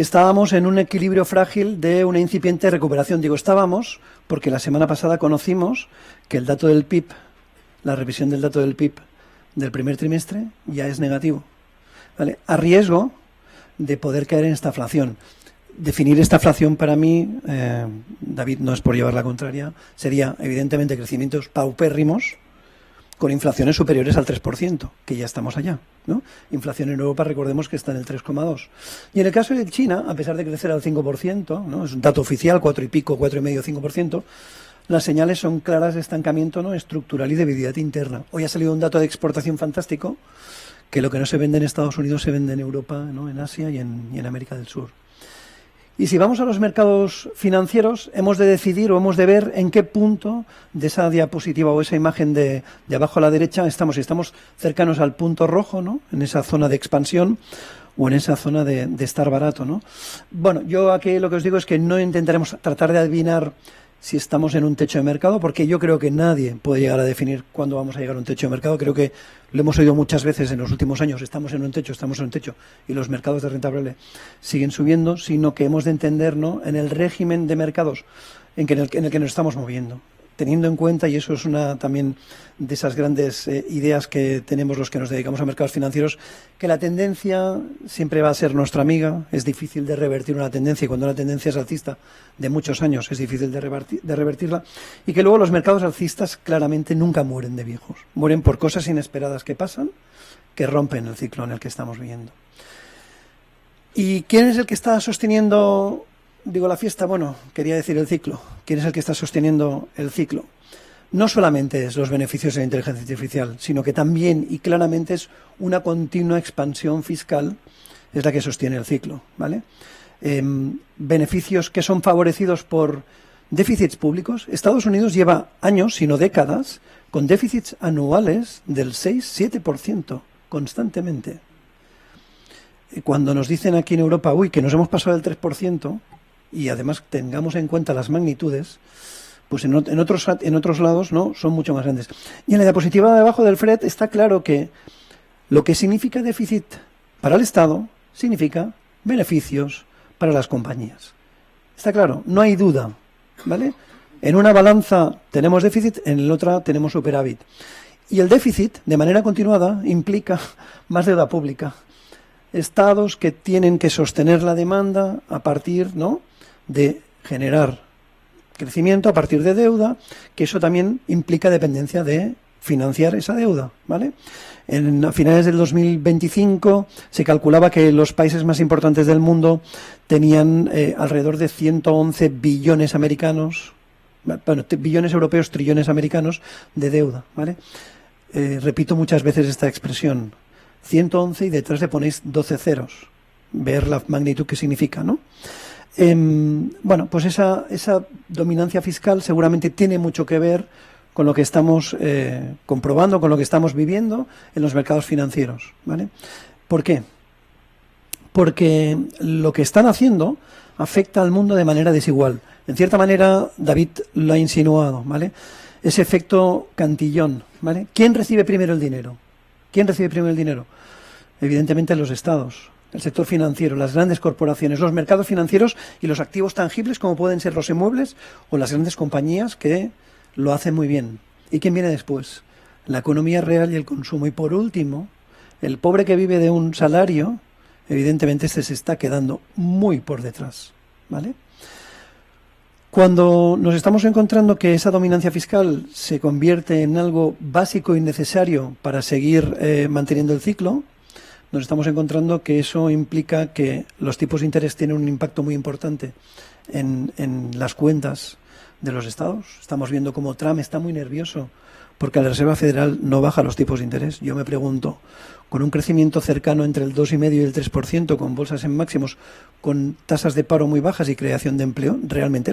Speaker 3: estábamos en un equilibrio frágil de una incipiente recuperación. Digo estábamos porque la semana pasada conocimos que el dato del PIB, la revisión del dato del PIB del primer trimestre ya es negativo, ¿vale? A riesgo de poder caer en estaflación. Definir estaflación para mí, David, no es por llevar la contraria, sería evidentemente crecimientos paupérrimos con inflaciones superiores al 3%, que ya estamos allá, ¿no? Inflación en Europa, recordemos que está en el 3,2%. Y en el caso de China, a pesar de crecer al 5%, ¿no? Es un dato oficial, 4 y pico, 4,5, 5%, las señales son claras de estancamiento, ¿no?, estructural y debilidad interna. Hoy ha salido un dato de exportación fantástico, que lo que no se vende en Estados Unidos se vende en Europa, ¿no?, en Asia y en América del Sur. Y si vamos a los mercados financieros, hemos de decidir o hemos de ver en qué punto de esa diapositiva o esa imagen de abajo a la derecha estamos. Si estamos cercanos al punto rojo, ¿no?, en esa zona de expansión, o en esa zona de estar barato, ¿no? Bueno, yo aquí lo que os digo es que no intentaremos tratar de adivinar si estamos en un techo de mercado, porque yo creo que nadie puede llegar a definir cuándo vamos a llegar a un techo de mercado. Creo que lo hemos oído muchas veces en los últimos años, estamos en un techo, y los mercados de renta variable siguen subiendo, sino que hemos de entender, ¿no?, en el régimen de mercados en el que nos estamos moviendo, teniendo en cuenta, y eso es una también de esas grandes ideas que tenemos los que nos dedicamos a mercados financieros, que la tendencia siempre va a ser nuestra amiga. Es difícil de revertir una tendencia, y cuando una tendencia es alcista de muchos años es difícil de revertirla, y que luego los mercados alcistas claramente nunca mueren de viejos, mueren por cosas inesperadas que pasan, que rompen el ciclo en el que estamos viviendo. ¿Y quién es el que está sosteniendo, digo, la fiesta? Bueno, quería decir el ciclo. ¿Quién es el que está sosteniendo el ciclo? No solamente es los beneficios de la inteligencia artificial, sino que también y claramente es una continua expansión fiscal, es la que sostiene el ciclo, ¿vale? Beneficios que son favorecidos por déficits públicos. Estados Unidos lleva años, sino décadas, con déficits anuales del 6-7% constantemente. Cuando nos dicen aquí en Europa, que nos hemos pasado del 3%, y además tengamos en cuenta las magnitudes, pues en otros lados, ¿no?, son mucho más grandes. Y en la diapositiva de abajo del FRED está claro que lo que significa déficit para el Estado significa beneficios para las compañías. Está claro, no hay duda, ¿vale? En una balanza tenemos déficit, en la otra tenemos superávit. Y el déficit, de manera continuada, implica más deuda pública. Estados que tienen que sostener la demanda a partir, ¿no?, de generar crecimiento a partir de deuda, que eso también implica dependencia de financiar esa deuda, ¿vale? A finales del 2025 se calculaba que los países más importantes del mundo tenían alrededor de 111 billones americanos, bueno, billones europeos, trillones americanos de deuda, ¿vale? Repito muchas veces esta expresión, 111 y detrás le ponéis 12 ceros, ver la magnitud que significa, ¿no? Bueno, pues esa dominancia fiscal seguramente tiene mucho que ver con lo que estamos comprobando, con lo que estamos viviendo en los mercados financieros, ¿vale? ¿Por qué? Porque lo que están haciendo afecta al mundo de manera desigual. En cierta manera, David lo ha insinuado, ¿vale? Ese efecto Cantillón, ¿vale? ¿Quién recibe primero el dinero? ¿Quién recibe primero el dinero? Evidentemente los estados, el sector financiero, las grandes corporaciones, los mercados financieros y los activos tangibles como pueden ser los inmuebles o las grandes compañías que lo hacen muy bien. ¿Y quién viene después? La economía real y el consumo. Y por último, el pobre que vive de un salario, evidentemente se está quedando muy por detrás, ¿vale? Cuando nos estamos encontrando que esa dominancia fiscal se convierte en algo básico y necesario para seguir manteniendo el ciclo, nos estamos encontrando que eso implica que los tipos de interés tienen un impacto muy importante en las cuentas de los estados. Estamos viendo cómo Trump está muy nervioso porque la Reserva Federal no baja los tipos de interés. Yo me pregunto, con un crecimiento cercano entre el 2,5 y el 3%, con bolsas en máximos, con tasas de paro muy bajas y creación de empleo, ¿realmente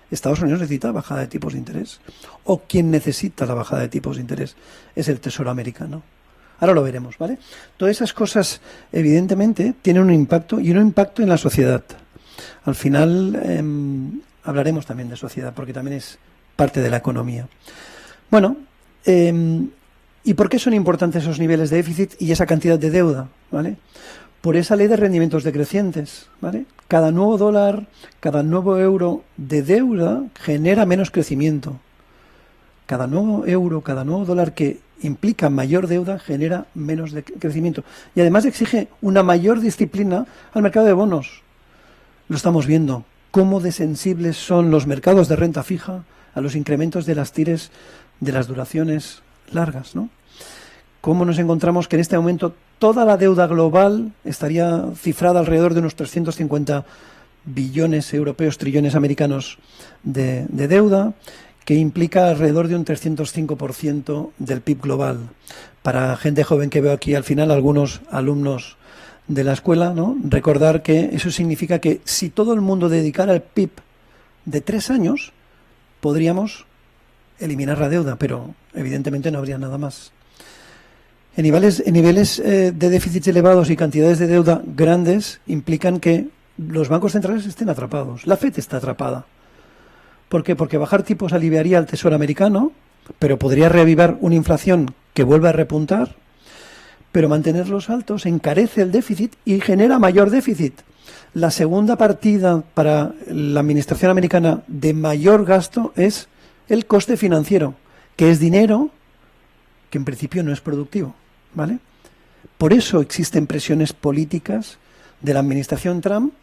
Speaker 3: Estados Unidos necesita bajada de tipos de interés? ¿O quien necesita la bajada de tipos de interés es el Tesoro americano? Ahora lo veremos, ¿vale? Todas esas cosas, evidentemente, tienen un impacto y un impacto en la sociedad. Al final hablaremos también de sociedad, porque también es parte de la economía. Bueno, ¿y por qué son importantes esos niveles de déficit y esa cantidad de deuda? ¿Vale? por esa ley de rendimientos decrecientes, ¿vale? Cada nuevo dólar, cada nuevo euro de deuda genera menos crecimiento. Cada nuevo euro, cada nuevo dólar que implica mayor deuda genera menos crecimiento. Y además exige una mayor disciplina al mercado de bonos. Lo estamos viendo. Cómo de sensibles son los mercados de renta fija a los incrementos de las tires de las duraciones largas, ¿no? Cómo nos encontramos que en este momento toda la deuda global estaría cifrada alrededor de unos 350 billones europeos, trillones americanos de deuda, que implica alrededor de un 305% del PIB global. Para gente joven que veo aquí al final, algunos alumnos de la escuela, ¿no? Recordar que eso significa que si todo el mundo dedicara el PIB de 3 años, podríamos eliminar la deuda, pero evidentemente no habría nada más. En niveles de déficits elevados y cantidades de deuda grandes implican que los bancos centrales estén atrapados. La FED está atrapada. ¿Por qué? Porque bajar tipos aliviaría al Tesoro americano, pero podría reavivar una inflación que vuelve a repuntar, pero mantenerlos altos encarece el déficit y genera mayor déficit. La segunda partida para la administración americana de mayor gasto es el coste financiero, que es dinero que en principio no es productivo, ¿vale? Por eso existen presiones políticas de la administración Trump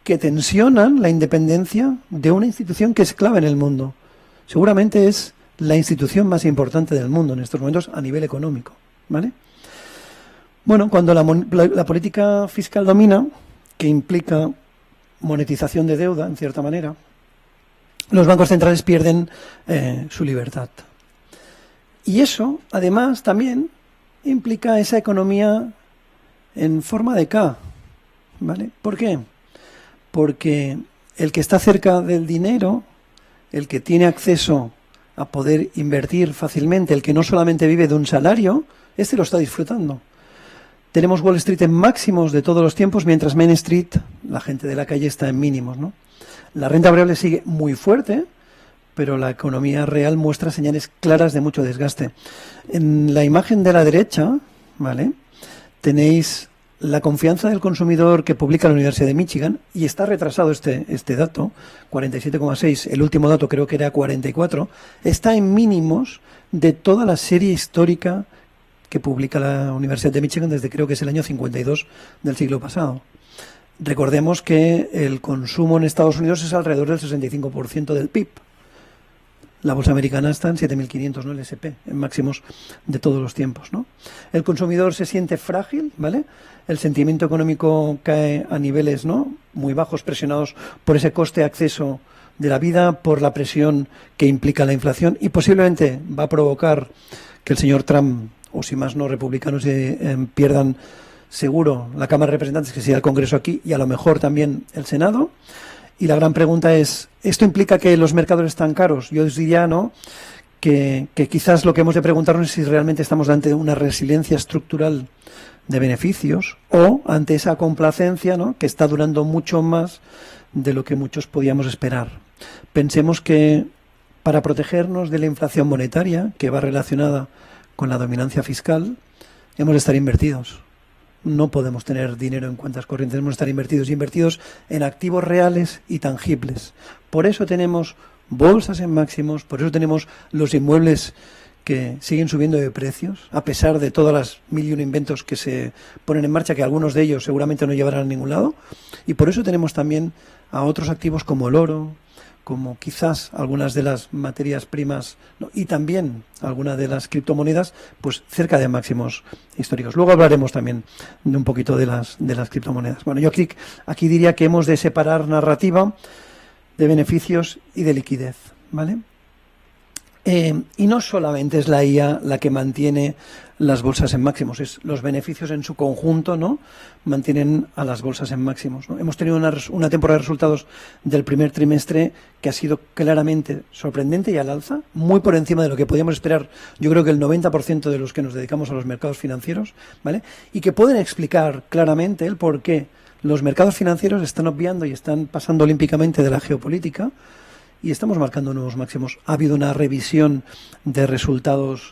Speaker 3: que tensionan la independencia de una institución que es clave en el mundo. Seguramente es la institución más importante del mundo en estos momentos a nivel económico, ¿vale? Bueno, cuando la política fiscal domina, que implica monetización de deuda, en cierta manera, los bancos centrales pierden su libertad. Y eso, además, también implica esa economía en forma de K, ¿vale? ¿Por qué? Porque el que está cerca del dinero, el que tiene acceso a poder invertir fácilmente, el que no solamente vive de un salario, este lo está disfrutando. Tenemos Wall Street en máximos de todos los tiempos, mientras Main Street, la gente de la calle, está en mínimos, ¿no? La renta variable sigue muy fuerte, pero la economía real muestra señales claras de mucho desgaste. En la imagen de la derecha, ¿vale?, tenéis la confianza del consumidor que publica la Universidad de Michigan, y está retrasado este dato, 47,6, el último dato creo que era 44, está en mínimos de toda la serie histórica que publica la Universidad de Michigan desde creo que es el año 52 del siglo pasado. Recordemos que el consumo en Estados Unidos es alrededor del 65% del PIB. La bolsa americana está en 7.500, ¿no? El S&P, en máximos de todos los tiempos, ¿no? El consumidor se siente frágil, ¿vale? El sentimiento económico cae a niveles, ¿no?, muy bajos, presionados por ese coste de acceso de la vida, por la presión que implica la inflación, y posiblemente va a provocar que el señor Trump, o si más no, republicanos pierdan seguro la Cámara de Representantes, que sea el Congreso aquí, y a lo mejor también el Senado. Y la gran pregunta es, ¿esto implica que los mercados están caros? Yo os diría, ¿no?, que quizás lo que hemos de preguntarnos es si realmente estamos ante una resiliencia estructural de beneficios o ante esa complacencia, ¿no?, que está durando mucho más de lo que muchos podíamos esperar. Pensemos que para protegernos de la inflación monetaria, que va relacionada con la dominancia fiscal, hemos de estar invertidos. No podemos tener dinero en cuentas corrientes, debemos estar invertidos en activos reales y tangibles. Por eso tenemos bolsas en máximos, por eso tenemos los inmuebles que siguen subiendo de precios, a pesar de todas las mil y un inventos que se ponen en marcha, que algunos de ellos seguramente no llevarán a ningún lado. Y por eso tenemos también a otros activos como el oro, como quizás algunas de las materias primas, ¿no?, y también algunas de las criptomonedas, pues cerca de máximos históricos. Luego hablaremos también de un poquito de las criptomonedas. Bueno, yo aquí diría que hemos de separar narrativa de beneficios y de liquidez, ¿vale? Y no solamente es la IA la que mantiene las bolsas en máximos, es los beneficios en su conjunto, ¿no?, mantienen a las bolsas en máximos, ¿no? Hemos tenido una temporada de resultados del primer trimestre que ha sido claramente sorprendente y al alza, muy por encima de lo que podíamos esperar, yo creo que el 90% de los que nos dedicamos a los mercados financieros, ¿vale?, y que pueden explicar claramente el por qué los mercados financieros están obviando y están pasando olímpicamente de la geopolítica y estamos marcando nuevos máximos. Ha habido una revisión de resultados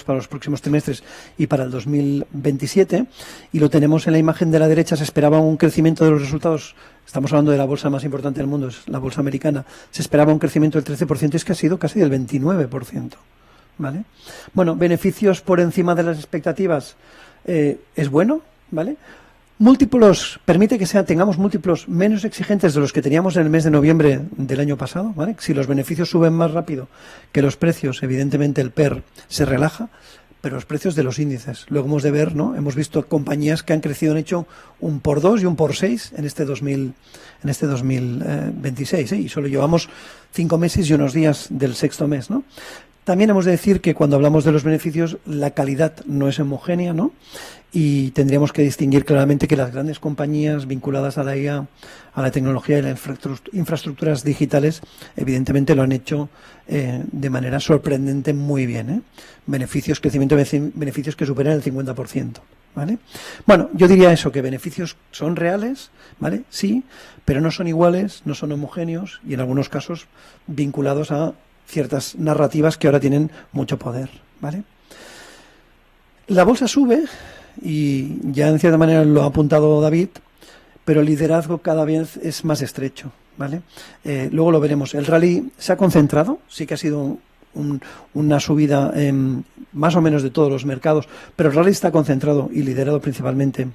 Speaker 3: para los próximos trimestres y para el 2027, y lo tenemos en la imagen de la derecha. Se esperaba un crecimiento de los resultados. Estamos hablando de la bolsa más importante del mundo, es la bolsa americana. Se esperaba un crecimiento del 13%, es que ha sido casi del 29%. ¿Vale? Bueno, beneficios por encima de las expectativas, es bueno, ¿vale? Múltiplos, permite que tengamos múltiplos menos exigentes de los que teníamos en el mes de noviembre del año pasado, ¿vale? Si los beneficios suben más rápido que los precios, evidentemente el PER se relaja, pero los precios de los índices, luego hemos de ver, ¿no? Hemos visto compañías que han crecido, han hecho un por 2 y un por 6 en este 2026, y solo llevamos 5 meses y unos días del sexto mes, ¿no? También hemos de decir que cuando hablamos de los beneficios, la calidad no es homogénea, ¿no? Y tendríamos que distinguir claramente que las grandes compañías vinculadas a la IA, a la tecnología y las infraestructuras digitales, evidentemente lo han hecho de manera sorprendente muy bien, ¿eh? Crecimiento de beneficios que superan el 50%, ¿vale? Bueno, yo diría eso, que beneficios son reales, ¿vale? Sí, pero no son iguales, no son homogéneos y en algunos casos vinculados a ciertas narrativas que ahora tienen mucho poder, ¿vale? La bolsa sube y ya en cierta manera lo ha apuntado David, pero el liderazgo cada vez es más estrecho, ¿vale? Luego lo veremos. El rally se ha concentrado, sí que ha sido una subida más o menos de todos los mercados, pero el rally está concentrado y liderado principalmente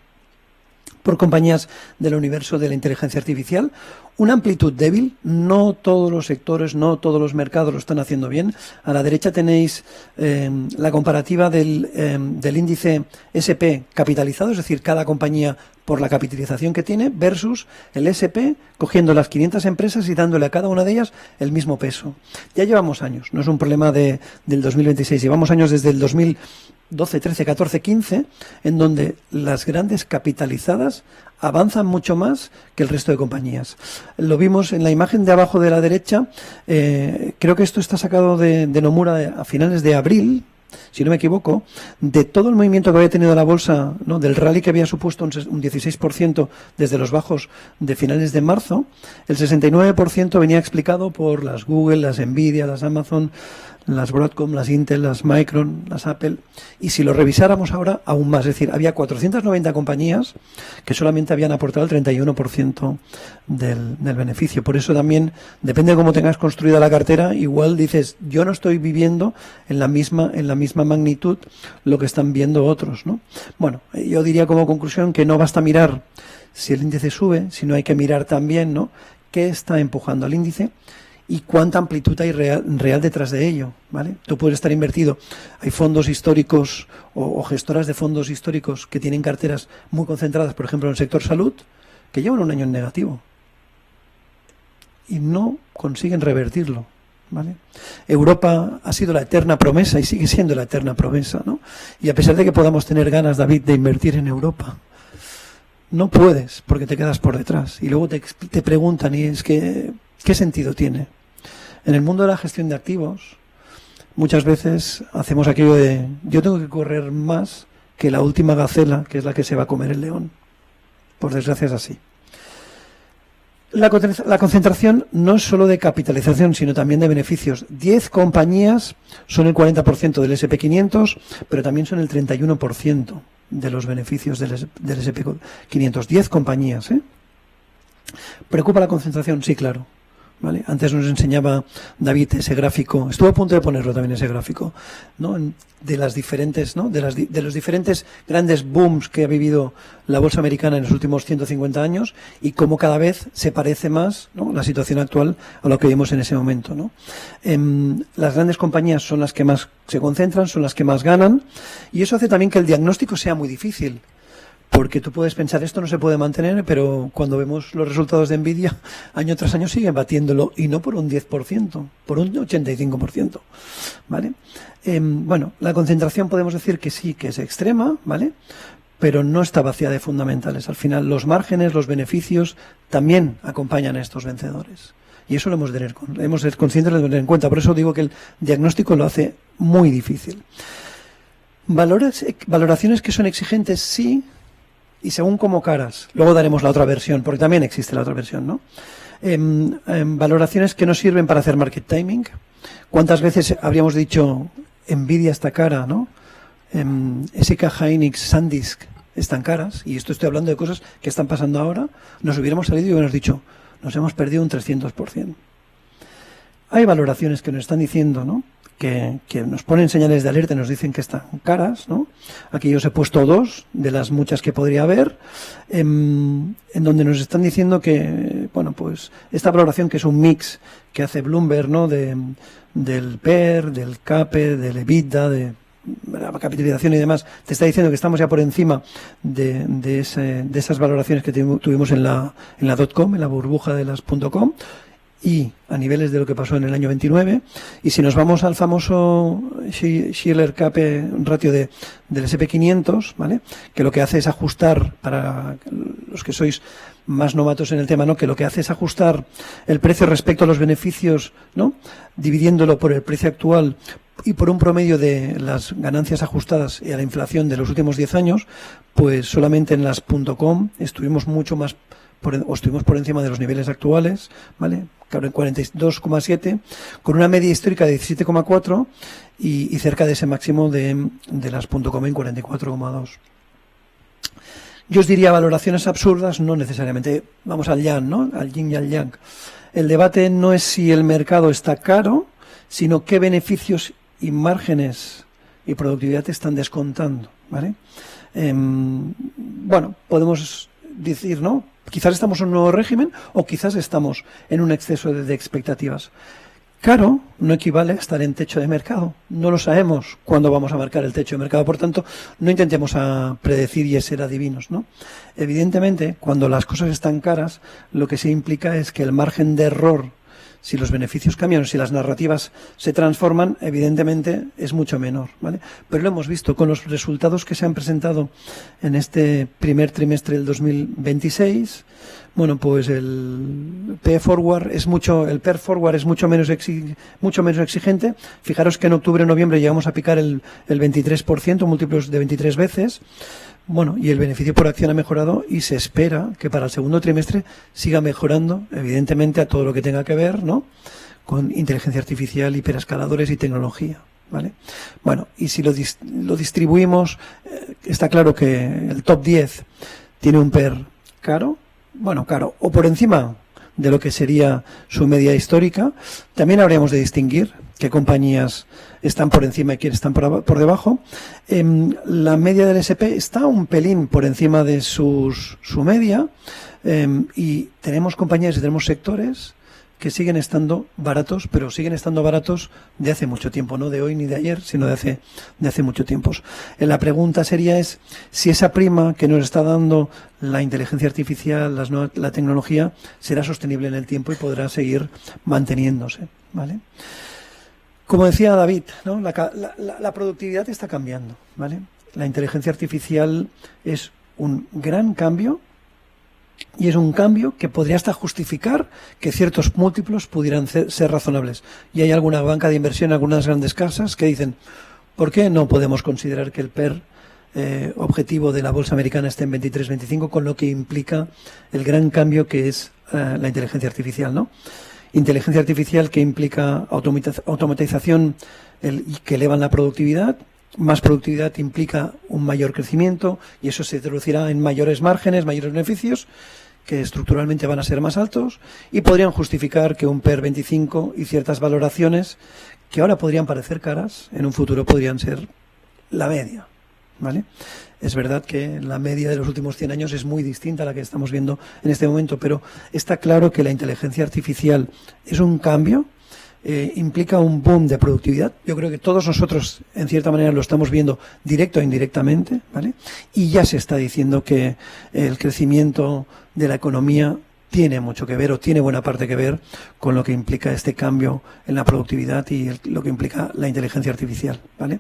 Speaker 3: por compañías del universo de la inteligencia artificial. Una amplitud débil, no todos los sectores, no todos los mercados lo están haciendo bien. A la derecha tenéis la comparativa del índice S&P capitalizado, es decir, cada compañía por la capitalización que tiene, versus el S&P cogiendo las 500 empresas y dándole a cada una de ellas el mismo peso. Ya llevamos años, no es un problema del 2026, llevamos años desde el 2012, 13, 14, 15, en donde las grandes capitalizadas avanzan mucho más que el resto de compañías. Lo vimos en la imagen de abajo de la derecha. Creo que esto está sacado de Nomura a finales de abril, si no me equivoco, de todo el movimiento que había tenido la bolsa, ¿no? Del rally que había supuesto un 16% desde los bajos de finales de marzo. El 69% venía explicado por las Google, las Nvidia, las Amazon, las Broadcom, las Intel, las Micron, las Apple, y si lo revisáramos ahora, aún más. Es decir, había 490 compañías que solamente habían aportado el 31% del beneficio. Por eso también, depende de cómo tengas construida la cartera, igual dices, yo no estoy viviendo en la misma magnitud lo que están viendo otros, ¿no? Bueno, yo diría como conclusión que no basta mirar si el índice sube, sino hay que mirar también, ¿no?, qué está empujando al índice y cuánta amplitud hay real detrás de ello, ¿vale? Tú puedes estar invertido. Hay fondos históricos o gestoras de fondos históricos que tienen carteras muy concentradas, por ejemplo, en el sector salud, que llevan un año en negativo y no consiguen revertirlo, ¿vale? Europa ha sido la eterna promesa y sigue siendo la eterna promesa, ¿no? Y a pesar de que podamos tener ganas, David, de invertir en Europa, no puedes porque te quedas por detrás. Y luego te preguntan, y es que, ¿qué sentido tiene? En el mundo de la gestión de activos, muchas veces hacemos aquello de yo tengo que correr más que la última gacela, que es la que se va a comer el león. Por desgracia es así. La concentración no es solo de capitalización, sino también de beneficios. 10 compañías son el 40% del S&P 500, pero también son el 31% de los beneficios del S&P 500. 10 compañías, ¿eh? ¿Preocupa la concentración? Sí, claro. ¿Vale? Antes nos enseñaba David ese gráfico, estuve a punto de ponerlo también, ese gráfico, ¿no?, de las diferentes, ¿no?, de los diferentes grandes booms que ha vivido la bolsa americana en los últimos 150 años y cómo cada vez se parece más, ¿no?, la situación actual a lo que vimos en ese momento, ¿no? Las grandes compañías son las que más se concentran, son las que más ganan, y eso hace también que el diagnóstico sea muy difícil. Porque tú puedes pensar, esto no se puede mantener, pero cuando vemos los resultados de Nvidia, año tras año siguen batiéndolo, y no por un 10%, por un 85%, ¿vale? Bueno, la concentración podemos decir que sí, que es extrema, ¿vale?, pero no está vacía de fundamentales. Al final, los márgenes, los beneficios, también acompañan a estos vencedores. Y eso lo hemos de ser conscientes de tener en cuenta. Por eso digo que el diagnóstico lo hace muy difícil. Valoraciones que son exigentes, sí. y según como caras, luego daremos la otra versión, porque también existe la otra versión, ¿no? Valoraciones que nos sirven para hacer market timing. ¿Cuántas veces habríamos dicho Nvidia está cara, ¿no? SK Hynix, SanDisk están caras, y esto estoy hablando de cosas que están pasando ahora. Nos hubiéramos salido y hubiéramos dicho, nos hemos perdido un 300%. Hay valoraciones que nos están diciendo, ¿no?, que nos ponen señales de alerta y nos dicen que están caras, ¿no? Aquí yo os he puesto 2 de las muchas que podría haber, en donde nos están diciendo que, bueno, pues esta valoración, que es un mix que hace Bloomberg, ¿no?, del PER, del CAPE, del EBITDA, de la capitalización y demás, te está diciendo que estamos ya por encima de esas valoraciones que tuvimos en la .com, en la burbuja de las .com, y a niveles de lo que pasó en el año 29. Y si nos vamos al famoso Shiller Cape ratio del SP500, ¿vale?, que lo que hace es ajustar, para los que sois más novatos en el tema, ¿no?, que lo que hace es ajustar el precio respecto a los beneficios, ¿no?, dividiéndolo por el precio actual y por un promedio de las ganancias ajustadas y a la inflación de los últimos 10 años, pues solamente en las .com estuvimos mucho más estuvimos por encima de los niveles actuales, ¿vale?, claro, en 42,7, con una media histórica de 17,4 y cerca de ese máximo de las .com en 44,2. Yo os diría valoraciones absurdas, no necesariamente. Vamos al yang, ¿no?, al yin y al yang. El debate no es si el mercado está caro, sino qué beneficios y márgenes y productividad te están descontando, ¿vale? Bueno, podemos decir, ¿no?, quizás estamos en un nuevo régimen o quizás estamos en un exceso de expectativas. Caro no equivale a estar en techo de mercado. No lo sabemos cuándo vamos a marcar el techo de mercado. Por tanto, no intentemos a predecir y ser adivinos, ¿no? Evidentemente, cuando las cosas están caras, lo que se implica es que el margen de error, si los beneficios cambian, si las narrativas se transforman, evidentemente es mucho menor, ¿vale? Pero lo hemos visto con los resultados que se han presentado en este primer trimestre del 2026. Bueno, pues el PE Forward es el PER Forward es mucho menos exigente. Fijaros que en octubre y noviembre llegamos a picar el 23%, múltiplos de 23 veces. Bueno, y el beneficio por acción ha mejorado y se espera que para el segundo trimestre siga mejorando, evidentemente, a todo lo que tenga que ver, ¿no?, con inteligencia artificial, hiperescaladores y tecnología, ¿vale? Bueno, y si lo distribuimos, está claro que el top 10 tiene un PER caro, o por encima de lo que sería su media histórica. También habríamos de distinguir qué compañías están por encima y quiénes están por debajo. La media del S&P está un pelín por encima de su media, y tenemos compañías y tenemos sectores que siguen estando baratos, pero siguen estando baratos de hace mucho tiempo, no de hoy ni de ayer, sino de hace mucho tiempo. La pregunta sería es si esa prima que nos está dando la inteligencia artificial, la tecnología, será sostenible en el tiempo y podrá seguir manteniéndose, ¿vale? Como decía David, ¿no?, la productividad está cambiando, ¿vale? La inteligencia artificial es un gran cambio. Y es un cambio que podría hasta justificar que ciertos múltiplos pudieran ser razonables. Y hay alguna banca de inversión, algunas grandes casas que dicen, ¿por qué no podemos considerar que el PER objetivo de la bolsa americana esté en 23-25, con lo que implica el gran cambio que es la inteligencia artificial, ¿no? Inteligencia artificial que implica automatización que elevan la productividad. Más productividad implica un mayor crecimiento y eso se traducirá en mayores márgenes, mayores beneficios que estructuralmente van a ser más altos y podrían justificar que un PER 25 y ciertas valoraciones que ahora podrían parecer caras, en un futuro podrían ser la media, ¿vale? Es verdad que la media de los últimos 100 años es muy distinta a la que estamos viendo en este momento, pero está claro que la inteligencia artificial es un cambio. Implica un boom de productividad. Yo creo que todos nosotros, en cierta manera, lo estamos viendo directo o indirectamente, ¿vale? Y ya se está diciendo que el crecimiento de la economía tiene mucho que ver o tiene buena parte que ver con lo que implica este cambio en la productividad y lo que implica la inteligencia artificial, ¿vale?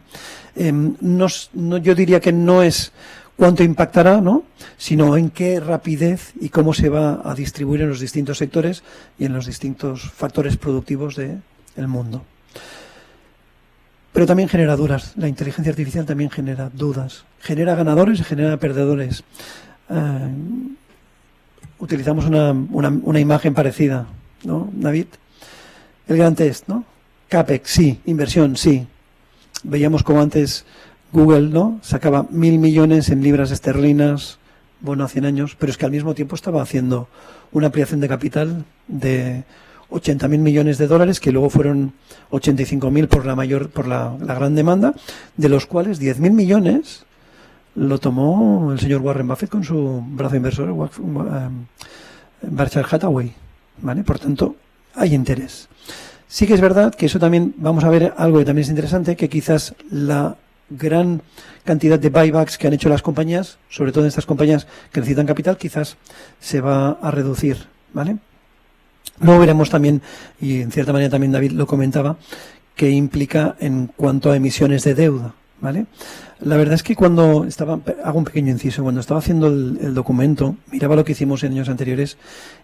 Speaker 3: Yo diría que no es cuánto impactará, ¿no?, sino en qué rapidez y cómo se va a distribuir en los distintos sectores y en los distintos factores productivos del mundo. Pero también genera dudas. La inteligencia artificial también genera dudas. Genera ganadores y genera perdedores. utilizamos una imagen parecida, ¿no, David? El gran test, ¿no? CAPEX, sí. Inversión, sí. Veíamos como antes Google, ¿no?, sacaba 1.000 millones en libras esterlinas, bueno, a 100 años, pero es que al mismo tiempo estaba haciendo una ampliación de capital de 80.000 millones de dólares, que luego fueron 85.000 por la gran demanda, de los cuales 10.000 millones lo tomó el señor Warren Buffett con su brazo inversor, Berkshire Hathaway, ¿vale? Por tanto, hay interés. Sí que es verdad que eso también, vamos a ver algo que también es interesante, que quizás la gran cantidad de buybacks que han hecho las compañías, sobre todo en estas compañías que necesitan capital, quizás se va a reducir, ¿vale? Luego veremos también, y en cierta manera también David lo comentaba, qué implica en cuanto a emisiones de deuda, ¿vale? La verdad es que hago un pequeño inciso, cuando estaba haciendo el documento, miraba lo que hicimos en años anteriores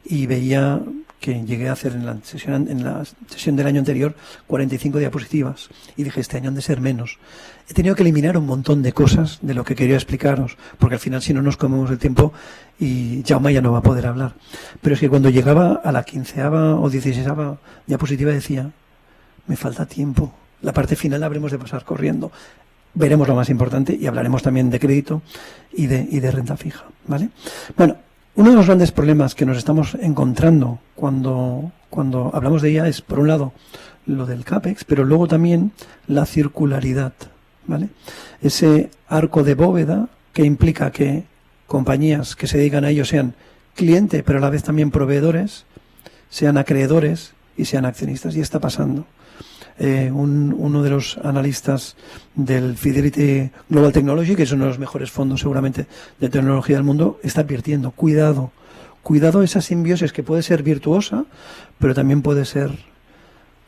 Speaker 3: y veía que llegué a hacer en la sesión del año anterior 45 diapositivas y dije, este año han de ser menos. He tenido que eliminar un montón de cosas de lo que quería explicaros, porque al final si no nos comemos el tiempo y Jaume ya no va a poder hablar. Pero es que cuando llegaba a la 15ª o 16ª diapositiva decía, me falta tiempo, la parte final la habremos de pasar corriendo. Veremos lo más importante y hablaremos también de crédito y de renta fija, ¿vale? Bueno, uno de los grandes problemas que nos estamos encontrando cuando hablamos de ella es, por un lado, lo del CAPEX, pero luego también la circularidad, ¿vale? Ese arco de bóveda que implica que compañías que se dedican a ello sean cliente, pero a la vez también proveedores, sean acreedores y sean accionistas. Y está pasando. Uno de los analistas del Fidelity Global Technology, que es uno de los mejores fondos seguramente de tecnología del mundo, está advirtiendo, cuidado esa simbiosis que puede ser virtuosa, pero también puede ser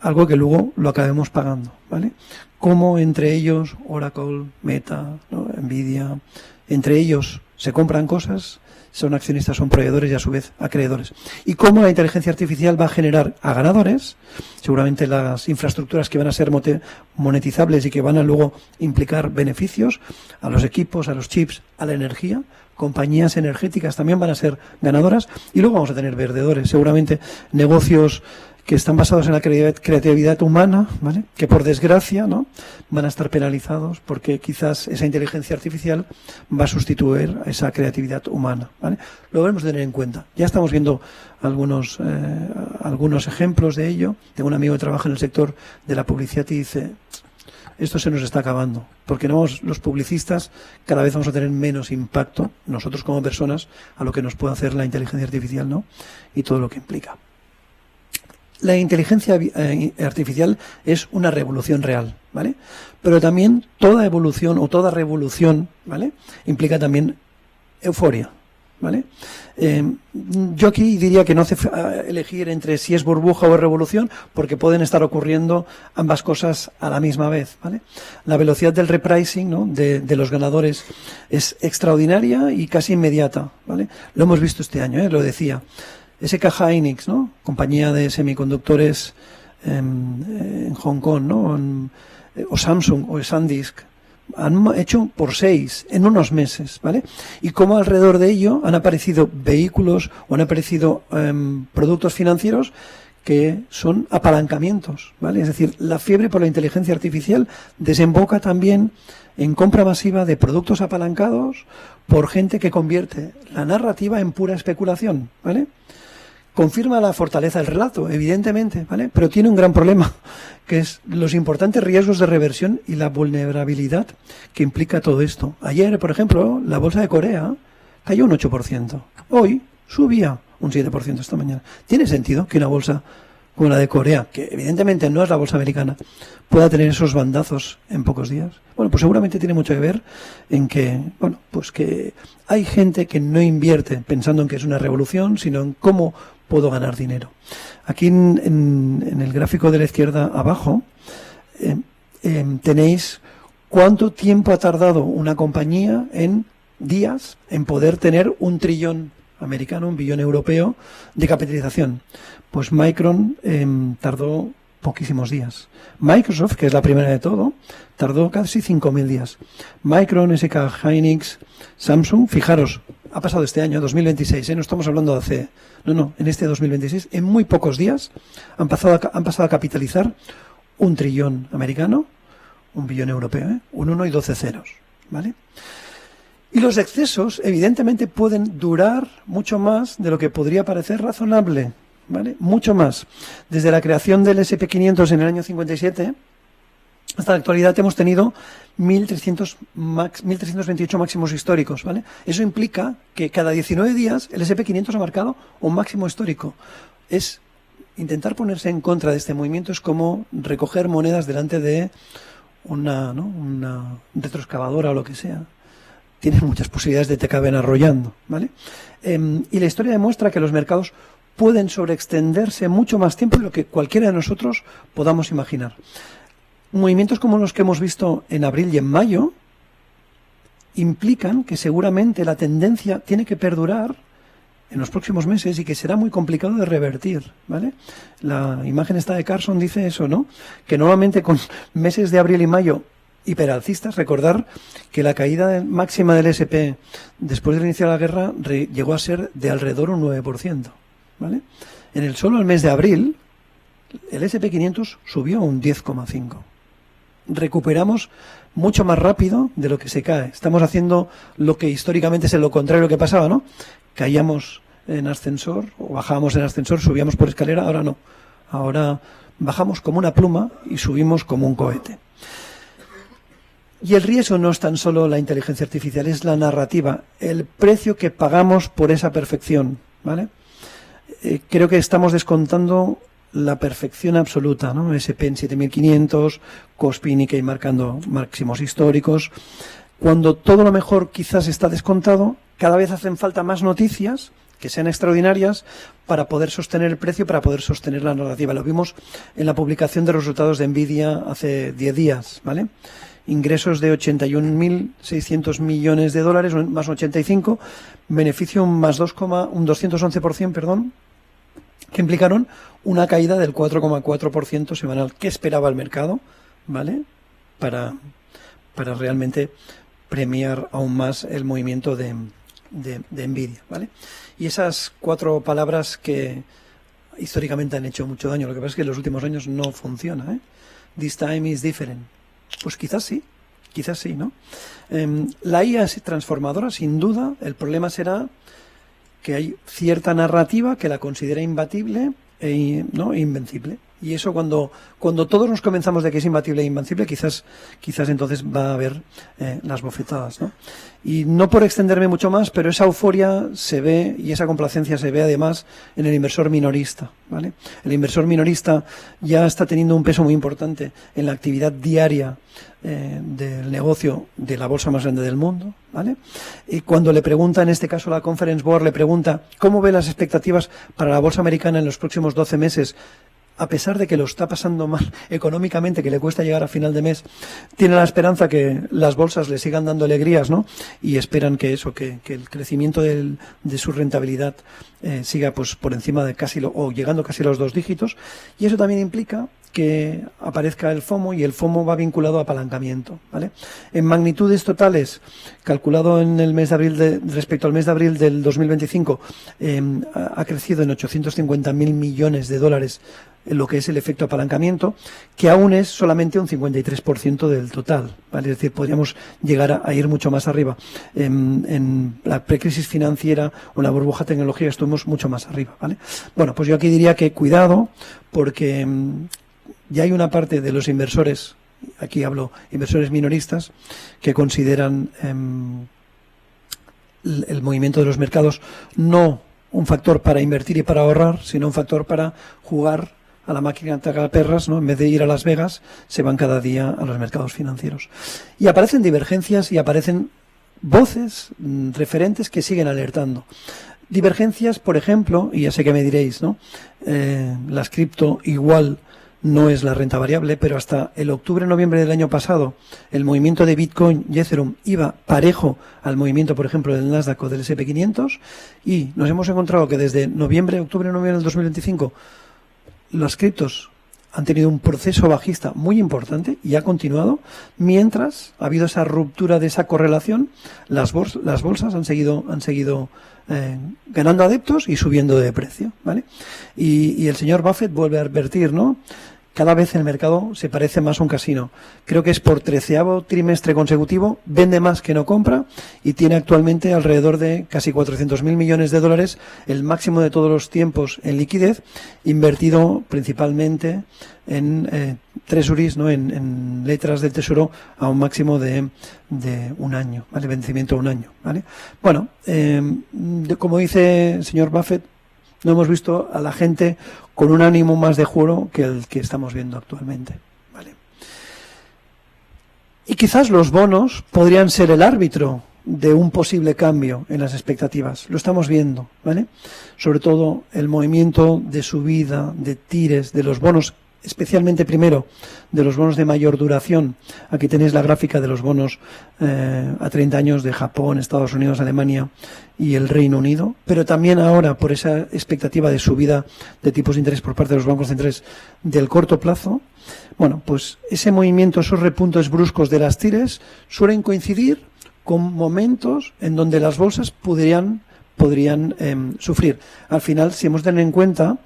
Speaker 3: algo que luego lo acabemos pagando, ¿vale? Como entre ellos Oracle, Meta, ¿no?, Nvidia, entre ellos se compran cosas, son accionistas, son proveedores y a su vez acreedores. Y cómo la inteligencia artificial va a generar a ganadores, seguramente las infraestructuras que van a ser monetizables y que van a luego implicar beneficios a los equipos, a los chips, a la energía. Compañías energéticas también van a ser ganadoras y luego vamos a tener perdedores, seguramente negocios que están basados en la creatividad humana, ¿vale?, que por desgracia, ¿no?, van a estar penalizados porque quizás esa inteligencia artificial va a sustituir a esa creatividad humana, ¿vale? Lo debemos tener en cuenta. Ya estamos viendo algunos ejemplos de ello. Tengo un amigo que trabaja en el sector de la publicidad y dice, esto se nos está acabando, porque los publicistas cada vez vamos a tener menos impacto, nosotros como personas, a lo que nos puede hacer la inteligencia artificial, ¿no?, y todo lo que implica. La inteligencia artificial es una revolución real, ¿vale? Pero también toda evolución o toda revolución, ¿vale?, implica también euforia, ¿vale? Yo aquí diría que no hace elegir entre si es burbuja o es revolución, porque pueden estar ocurriendo ambas cosas a la misma vez, ¿vale? La velocidad del repricing, ¿no?, de los ganadores es extraordinaria y casi inmediata, ¿vale? Lo hemos visto este año, lo decía. SK Hynix, ¿no?, compañía de semiconductores en Hong Kong, ¿no?, o Samsung o SanDisk, han hecho por 6 en unos meses, ¿vale? Y como alrededor de ello han aparecido vehículos o han aparecido productos financieros que son apalancamientos, ¿vale? Es decir, la fiebre por la inteligencia artificial desemboca también en compra masiva de productos apalancados por gente que convierte la narrativa en pura especulación, ¿vale? Confirma la fortaleza del relato, evidentemente, ¿vale? Pero tiene un gran problema, que es los importantes riesgos de reversión y la vulnerabilidad que implica todo esto. Ayer, por ejemplo, la bolsa de Corea cayó un 8%. Hoy subía un 7% esta mañana. ¿Tiene sentido que una bolsa como la de Corea, que evidentemente no es la bolsa americana, pueda tener esos bandazos en pocos días? Bueno, pues seguramente tiene mucho que ver en que, bueno, pues que hay gente que no invierte pensando en que es una revolución, sino en cómo puedo ganar dinero. Aquí en el gráfico de la izquierda abajo tenéis cuánto tiempo ha tardado una compañía en días en poder tener 1 trillón americano, 1 billón europeo de capitalización. Pues Micron tardó poquísimos días. Microsoft, que es la primera de todo, tardó casi 5.000 días. Micron, SK Hynix, Samsung, fijaros, ha pasado este año, 2026, no estamos hablando de hace... No, en este 2026, en muy pocos días han pasado a capitalizar 1 trillón americano, 1 billón europeo, un 1 y 12 ceros, ¿vale? Y los excesos, evidentemente, pueden durar mucho más de lo que podría parecer razonable, ¿vale? Mucho más. Desde la creación del SP500 en el año 57 hasta la actualidad hemos tenido 1.328 máximos históricos, ¿vale? Eso implica que cada 19 días el SP500 ha marcado un máximo histórico. Es intentar ponerse en contra de este movimiento es como recoger monedas delante de una retroexcavadora o lo que sea. Tienen muchas posibilidades de te acaben arrollando, ¿vale? Y la historia demuestra que los mercados pueden sobreextenderse mucho más tiempo de lo que cualquiera de nosotros podamos imaginar. Movimientos como los que hemos visto en abril y en mayo implican que seguramente la tendencia tiene que perdurar en los próximos meses y que será muy complicado de revertir, ¿vale? La imagen esta de Carson dice eso, ¿no? Que normalmente con meses de abril y mayo hiperalcistas, recordar que la caída máxima del S&P después del inicio de la guerra llegó a ser de alrededor un 9%, ¿vale? Solo el mes de abril el S&P 500 subió un 10,5%. Recuperamos mucho más rápido de lo que se cae. Estamos haciendo lo que históricamente es lo contrario que pasaba, ¿no? Caíamos en ascensor o bajábamos en ascensor, subíamos por escalera, ahora no. Ahora bajamos como una pluma y subimos como un cohete. Y el riesgo no es tan solo la inteligencia artificial, es la narrativa, el precio que pagamos por esa perfección, ¿vale? Creo que estamos descontando la perfección absoluta, ¿no? S&P en 7.500, Kospi y Nikkei marcando máximos históricos. Cuando todo lo mejor quizás está descontado, cada vez hacen falta más noticias que sean extraordinarias para poder sostener el precio, para poder sostener la narrativa. Lo vimos en la publicación de los resultados de Nvidia hace 10 días, ¿vale? Ingresos de 81.600 millones de dólares, más 85, beneficio un 211%, perdón, que implicaron una caída del 4,4% semanal. ¿Qué esperaba el mercado? ¿Vale? Para realmente premiar aún más el movimiento de Nvidia, ¿vale? Y esas 4 palabras que históricamente han hecho mucho daño, lo que pasa es que en los últimos años no funciona, ¿eh? This time is different. Pues quizás sí, ¿no? La IA es transformadora, sin duda. El problema será que hay cierta narrativa que la considera imbatible e invencible. Y eso cuando todos nos convenzamos de que es imbatible e invencible, quizás entonces va a haber las bofetadas, ¿no? Y no por extenderme mucho más, pero esa euforia se ve y esa complacencia se ve además en el inversor minorista, ¿vale? El inversor minorista ya está teniendo un peso muy importante en la actividad diaria del negocio de la bolsa más grande del mundo, ¿vale? Y cuando le pregunta, en este caso la Conference Board, le pregunta cómo ve las expectativas para la bolsa americana en los próximos 12 meses, a pesar de que lo está pasando mal económicamente, que le cuesta llegar a final de mes, tiene la esperanza que las bolsas le sigan dando alegrías, ¿no? Y esperan que el crecimiento de su rentabilidad siga pues por encima de o llegando casi a los 2 dígitos. Y eso también implica que aparezca el FOMO, y el FOMO va vinculado a apalancamiento, ¿vale? En magnitudes totales, calculado en el mes de abril respecto al mes de abril del 2025, ha crecido en 850.000 millones de dólares en lo que es el efecto apalancamiento, que aún es solamente un 53% del total, ¿vale? Es decir, podríamos llegar a ir mucho más arriba. En la precrisis financiera o en la burbuja tecnológica estuvimos mucho más arriba, ¿vale? Bueno, pues yo aquí diría que cuidado, porque ya hay una parte de los inversores, aquí hablo inversores minoristas, que consideran el movimiento de los mercados no un factor para invertir y para ahorrar, sino un factor para jugar a la máquina de perras, ¿no? En vez de ir a Las Vegas, se van cada día a los mercados financieros. Y aparecen divergencias y aparecen voces referentes que siguen alertando. Divergencias, por ejemplo, y ya sé que me diréis, ¿no? Las cripto igual no es la renta variable, pero hasta el octubre-noviembre del año pasado el movimiento de Bitcoin y Ethereum iba parejo al movimiento, por ejemplo, del Nasdaq o del S&P 500, y nos hemos encontrado que desde octubre-noviembre del 2025 las criptos han tenido un proceso bajista muy importante y ha continuado. Mientras ha habido esa ruptura de esa correlación, las bolsas han seguido ganando adeptos y subiendo de precio, ¿vale? Y el señor Buffett vuelve a advertir, ¿no? Cada vez el mercado se parece más a un casino. Creo que es por 13º trimestre consecutivo, vende más que no compra y tiene actualmente alrededor de casi 400.000 millones de dólares, el máximo de todos los tiempos en liquidez, invertido principalmente en treasuries, ¿no? En letras del tesoro a un máximo de un año, ¿vale? Vencimiento a un año, ¿vale? Bueno, como dice el señor Buffett, no hemos visto a la gente con un ánimo más de juego que el que estamos viendo actualmente, ¿vale? Y quizás los bonos podrían ser el árbitro de un posible cambio en las expectativas. Lo estamos viendo, ¿vale? Sobre todo el movimiento de subida, de tires de los bonos, especialmente primero de los bonos de mayor duración. Aquí tenéis la gráfica de los bonos a 30 años de Japón, Estados Unidos, Alemania y el Reino Unido, pero también ahora por esa expectativa de subida de tipos de interés por parte de los bancos centrales del corto plazo. Bueno, pues ese movimiento, esos repuntes bruscos de las tires suelen coincidir con momentos en donde las bolsas podrían sufrir. Al final, si hemos de tener en cuenta,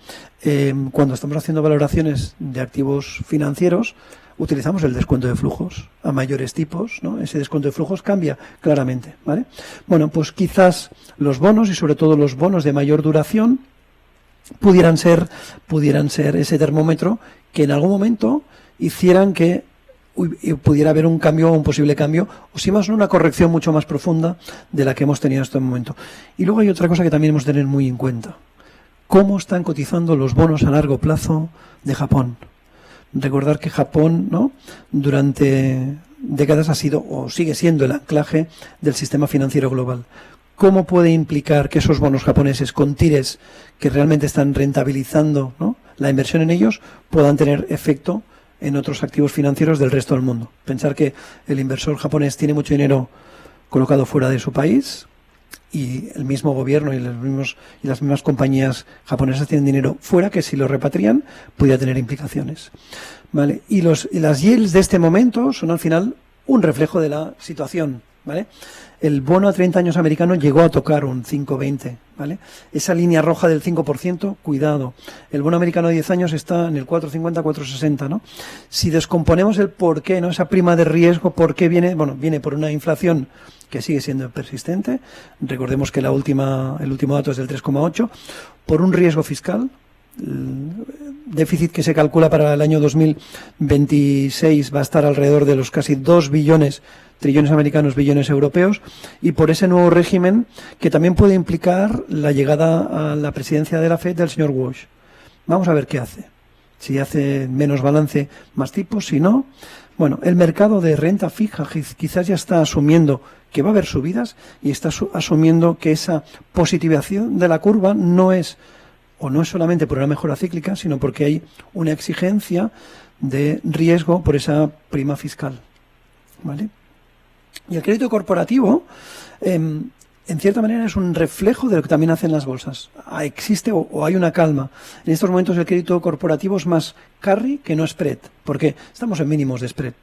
Speaker 3: cuando estamos haciendo valoraciones de activos financieros, utilizamos el descuento de flujos a mayores tipos, ¿no? Ese descuento de flujos cambia claramente, ¿vale? Bueno, pues quizás los bonos y sobre todo los bonos de mayor duración pudieran ser ese termómetro que en algún momento hicieran que pudiera haber un cambio, un posible cambio, o si más no una corrección mucho más profunda de la que hemos tenido hasta el momento. Y luego hay otra cosa que también hemos de tener muy en cuenta: cómo están cotizando los bonos a largo plazo de Japón. Recordar que Japón, ¿no?, durante décadas ha sido o sigue siendo el anclaje del sistema financiero global. ¿Cómo puede implicar que esos bonos japoneses con tires que realmente están rentabilizando, ¿no?, la inversión en ellos puedan tener efecto en otros activos financieros del resto del mundo? Pensar que el inversor japonés tiene mucho dinero colocado fuera de su país y el mismo gobierno y las mismas compañías japonesas tienen dinero fuera que si lo repatrian podría tener implicaciones, ¿vale? Y las yields de este momento son al final un reflejo de la situación, ¿vale? El bono a 30 años americano llegó a tocar un 5,20, ¿vale? Esa línea roja del 5%, cuidado. El bono americano a 10 años está en el 4,50, 4,60, ¿no? Si descomponemos el por qué, ¿no?, esa prima de riesgo, ¿por qué viene? Bueno, viene por una inflación que sigue siendo persistente. Recordemos que el último dato es del 3,8, por un riesgo fiscal. El déficit que se calcula para el año 2026 va a estar alrededor de los casi 2 trillones americanos, billones europeos, y por ese nuevo régimen que también puede implicar la llegada a la presidencia de la FED del señor Walsh. Vamos a ver qué hace. Si hace menos balance, más tipos, si no. Bueno, el mercado de renta fija quizás ya está asumiendo que va a haber subidas y está asumiendo que esa positivación de la curva no es solamente por una mejora cíclica, sino porque hay una exigencia de riesgo por esa prima fiscal, ¿vale? Y el crédito corporativo, en cierta manera, es un reflejo de lo que también hacen las bolsas. Existe o hay una calma. En estos momentos el crédito corporativo es más carry que no spread, porque estamos en mínimos de spread.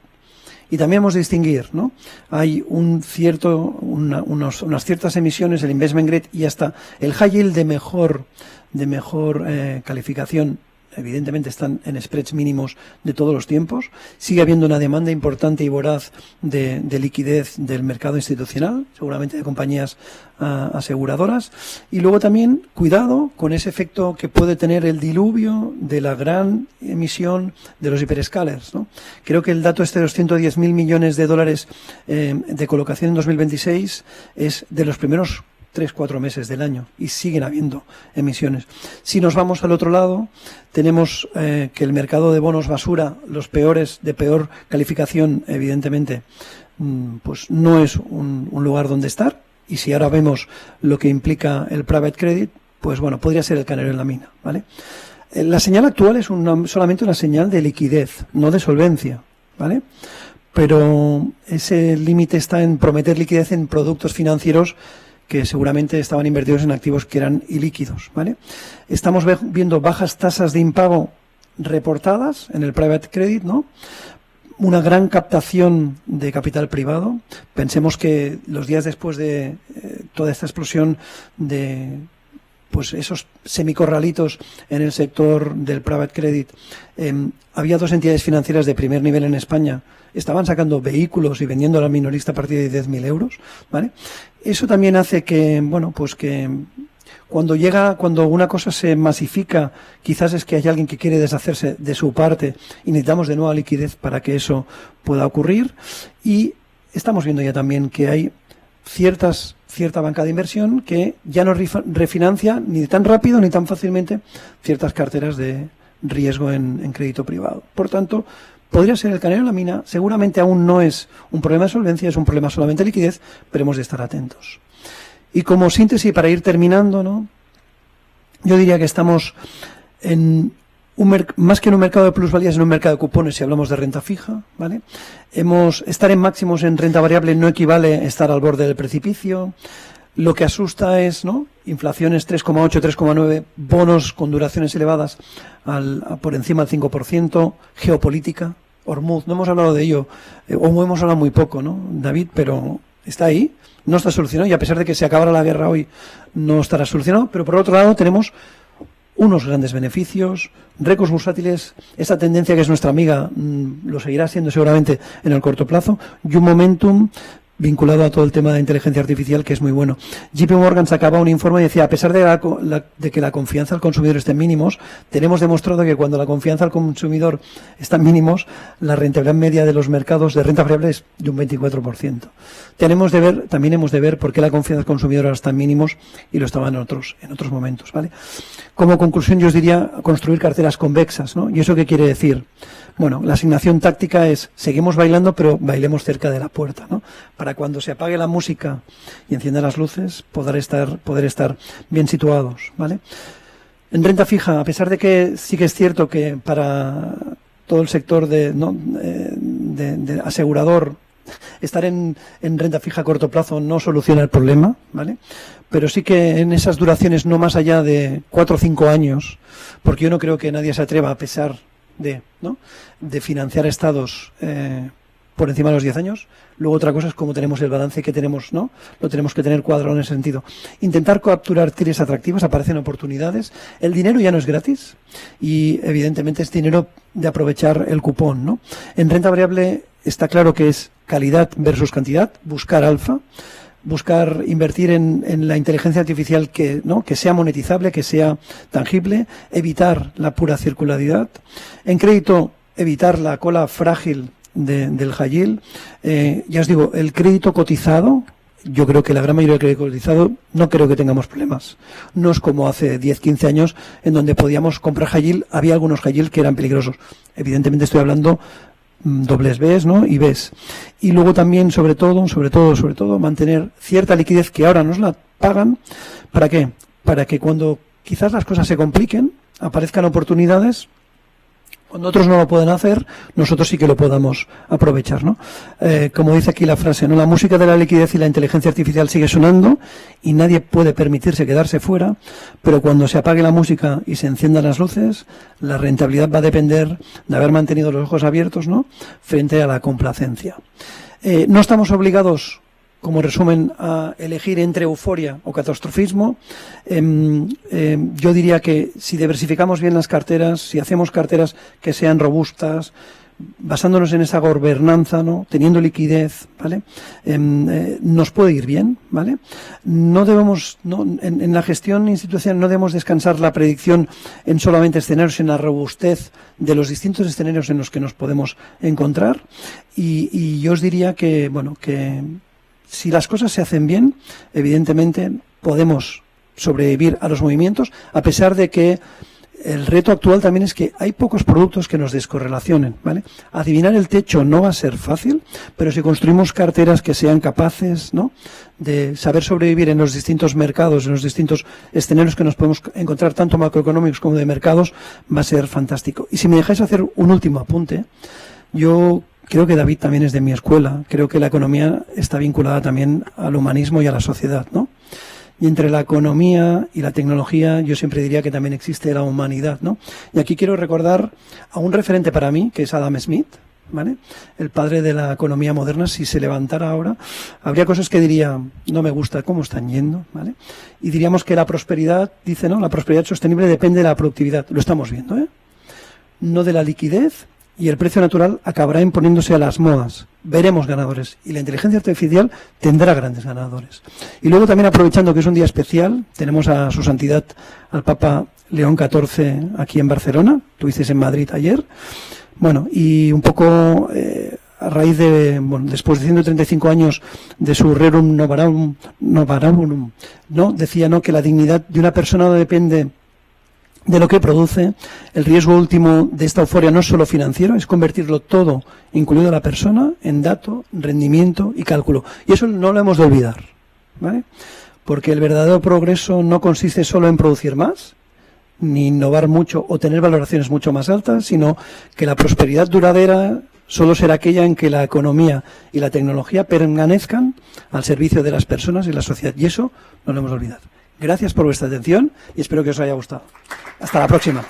Speaker 3: Y también hemos de distinguir, ¿no? Hay unas ciertas emisiones, el investment grade y hasta el high yield de mejor calificación, evidentemente están en spreads mínimos de todos los tiempos. Sigue habiendo una demanda importante y voraz de liquidez del mercado institucional, seguramente de compañías aseguradoras. Y luego también, cuidado con ese efecto que puede tener el diluvio de la gran emisión de los hiperescalers, ¿no? Creo que el dato de los 110.000 millones de dólares de colocación en 2026 es de los primeros 3-4 meses del año y siguen habiendo emisiones. Si nos vamos al otro lado, tenemos que el mercado de bonos basura, los peores, de peor calificación, evidentemente, pues no es un lugar donde estar. Y si ahora vemos lo que implica el private credit, pues bueno, podría ser el canero en la mina, ¿vale? La señal actual es solamente una señal de liquidez, no de solvencia, ¿vale? Pero ese límite está en prometer liquidez en productos financieros que seguramente estaban invertidos en activos que eran ilíquidos, ¿vale? Estamos viendo bajas tasas de impago reportadas en el private credit, ¿no? Una gran captación de capital privado. Pensemos que los días después de toda esta explosión de pues esos semicorralitos en el sector del private credit, había dos entidades financieras de primer nivel en España, estaban sacando vehículos y vendiendo al minorista a partir de 10.000 euros, ¿vale? Eso también hace que, bueno, pues que cuando una cosa se masifica, quizás es que hay alguien que quiere deshacerse de su parte y necesitamos de nueva liquidez para que eso pueda ocurrir. Y estamos viendo ya también que hay cierta banca de inversión que ya no refinancia ni tan rápido ni tan fácilmente ciertas carteras de riesgo en crédito privado. Por tanto, podría ser el canelo en la mina. Seguramente aún no es un problema de solvencia, es un problema solamente de liquidez, pero hemos de estar atentos. Y como síntesis, para ir terminando, ¿no? Yo diría que estamos en más que en un mercado de plusvalías, en un mercado de cupones si hablamos de renta fija, ¿vale? Estar en máximos en renta variable no equivale a estar al borde del precipicio. Lo que asusta es, ¿no? Inflaciones 3,8, 3,9, bonos con duraciones elevadas por encima del 5%, geopolítica, Hormuz, no hemos hablado de ello, o hemos hablado muy poco, ¿no, David? Pero está ahí, no está solucionado, y a pesar de que se acabara la guerra hoy, no estará solucionado. Pero por otro lado tenemos unos grandes beneficios, récords bursátiles, esta tendencia que es nuestra amiga, lo seguirá siendo seguramente en el corto plazo, y un momentum vinculado a todo el tema de inteligencia artificial que es muy bueno. JP Morgan sacaba un informe y decía, a pesar de que la confianza al consumidor esté en mínimos, tenemos demostrado que cuando la confianza al consumidor está en mínimos, la rentabilidad media de los mercados de renta variable es de un 24%. También hemos de ver por qué la confianza al consumidor ahora está en mínimos y lo estaba en otros momentos, ¿vale? Como conclusión yo os diría construir carteras convexas, ¿no? ¿Y eso qué quiere decir? Bueno, la asignación táctica es, seguimos bailando, pero bailemos cerca de la puerta, ¿no? Para cuando se apague la música y enciendan las luces, poder estar bien situados, ¿vale? En renta fija, a pesar de que sí que es cierto que para todo el sector de asegurador, estar en renta fija a corto plazo no soluciona el problema, ¿vale? Pero sí que en esas duraciones no más allá de 4 o 5 años, porque yo no creo que nadie se atreva, a pesar de financiar estados por encima de los 10 años. Luego otra cosa es cómo tenemos el balance que tenemos, ¿no? Lo tenemos que tener cuadrado en ese sentido. Intentar capturar tiras atractivas, aparecen oportunidades. El dinero ya no es gratis y evidentemente es dinero de aprovechar el cupón, ¿no? En renta variable está claro que es calidad versus cantidad, buscar alfa, buscar invertir en la inteligencia artificial que sea monetizable, que sea tangible, evitar la pura circularidad. En crédito, evitar la cola frágil del high yield. Ya os digo, el crédito cotizado, yo creo que la gran mayoría del crédito cotizado no creo que tengamos problemas. No es como hace 10, 15 años en donde podíamos comprar high yield, había algunos high yield que eran peligrosos. Evidentemente estoy hablando dobles Bs, ¿no? Y Bs. Y luego también, sobre todo, mantener cierta liquidez que ahora nos la pagan. ¿Para qué? Para que cuando quizás las cosas se compliquen, aparezcan oportunidades, cuando otros no lo pueden hacer, nosotros sí que lo podamos aprovechar, ¿no? Como dice aquí la frase, ¿no? La música de la liquidez y la inteligencia artificial sigue sonando y nadie puede permitirse quedarse fuera, pero cuando se apague la música y se enciendan las luces, la rentabilidad va a depender de haber mantenido los ojos abiertos, ¿no? Frente a la complacencia. No estamos obligados, como resumen, a elegir entre euforia o catastrofismo. Yo diría que si diversificamos bien las carteras, si hacemos carteras que sean robustas, basándonos en esa gobernanza, ¿no? Teniendo liquidez, ¿vale? Nos puede ir bien, ¿vale? No debemos, en la gestión institucional no debemos descansar la predicción en solamente escenarios, en la robustez de los distintos escenarios en los que nos podemos encontrar. Y yo os diría que, bueno, que si las cosas se hacen bien, evidentemente podemos sobrevivir a los movimientos, a pesar de que el reto actual también es que hay pocos productos que nos descorrelacionen, ¿vale? Adivinar el techo no va a ser fácil, pero si construimos carteras que sean capaces, ¿no?, de saber sobrevivir en los distintos mercados, en los distintos escenarios que nos podemos encontrar, tanto macroeconómicos como de mercados, va a ser fantástico. Y si me dejáis hacer un último apunte, yo creo que David también es de mi escuela. Creo que la economía está vinculada también al humanismo y a la sociedad, ¿no? Y entre la economía y la tecnología, yo siempre diría que también existe la humanidad, ¿no? Y aquí quiero recordar a un referente para mí, que es Adam Smith, ¿vale? El padre de la economía moderna. Si se levantara ahora, habría cosas que diría, no me gusta cómo están yendo, ¿vale? Y diríamos que la prosperidad, dice, ¿no? La prosperidad sostenible depende de la productividad. Lo estamos viendo, ¿eh? No de la liquidez, y el precio natural acabará imponiéndose a las modas. Veremos ganadores y la inteligencia artificial tendrá grandes ganadores. Y luego también, aprovechando que es un día especial, tenemos a su santidad, al Papa León XIV, aquí en Barcelona. Estuvisteis en Madrid ayer. Bueno, y un poco a raíz de, bueno, después de 135 años de su Rerum Novarum, ¿no? Decía, ¿no?, que la dignidad de una persona no depende de lo que produce. El riesgo último de esta euforia no es solo financiero, es convertirlo todo, incluido la persona, en dato, rendimiento y cálculo. Y eso no lo hemos de olvidar, ¿vale? Porque el verdadero progreso no consiste solo en producir más, ni innovar mucho o tener valoraciones mucho más altas, sino que la prosperidad duradera solo será aquella en que la economía y la tecnología permanezcan al servicio de las personas y la sociedad. Y eso no lo hemos de olvidar. Gracias por vuestra atención y espero que os haya gustado. Hasta la próxima.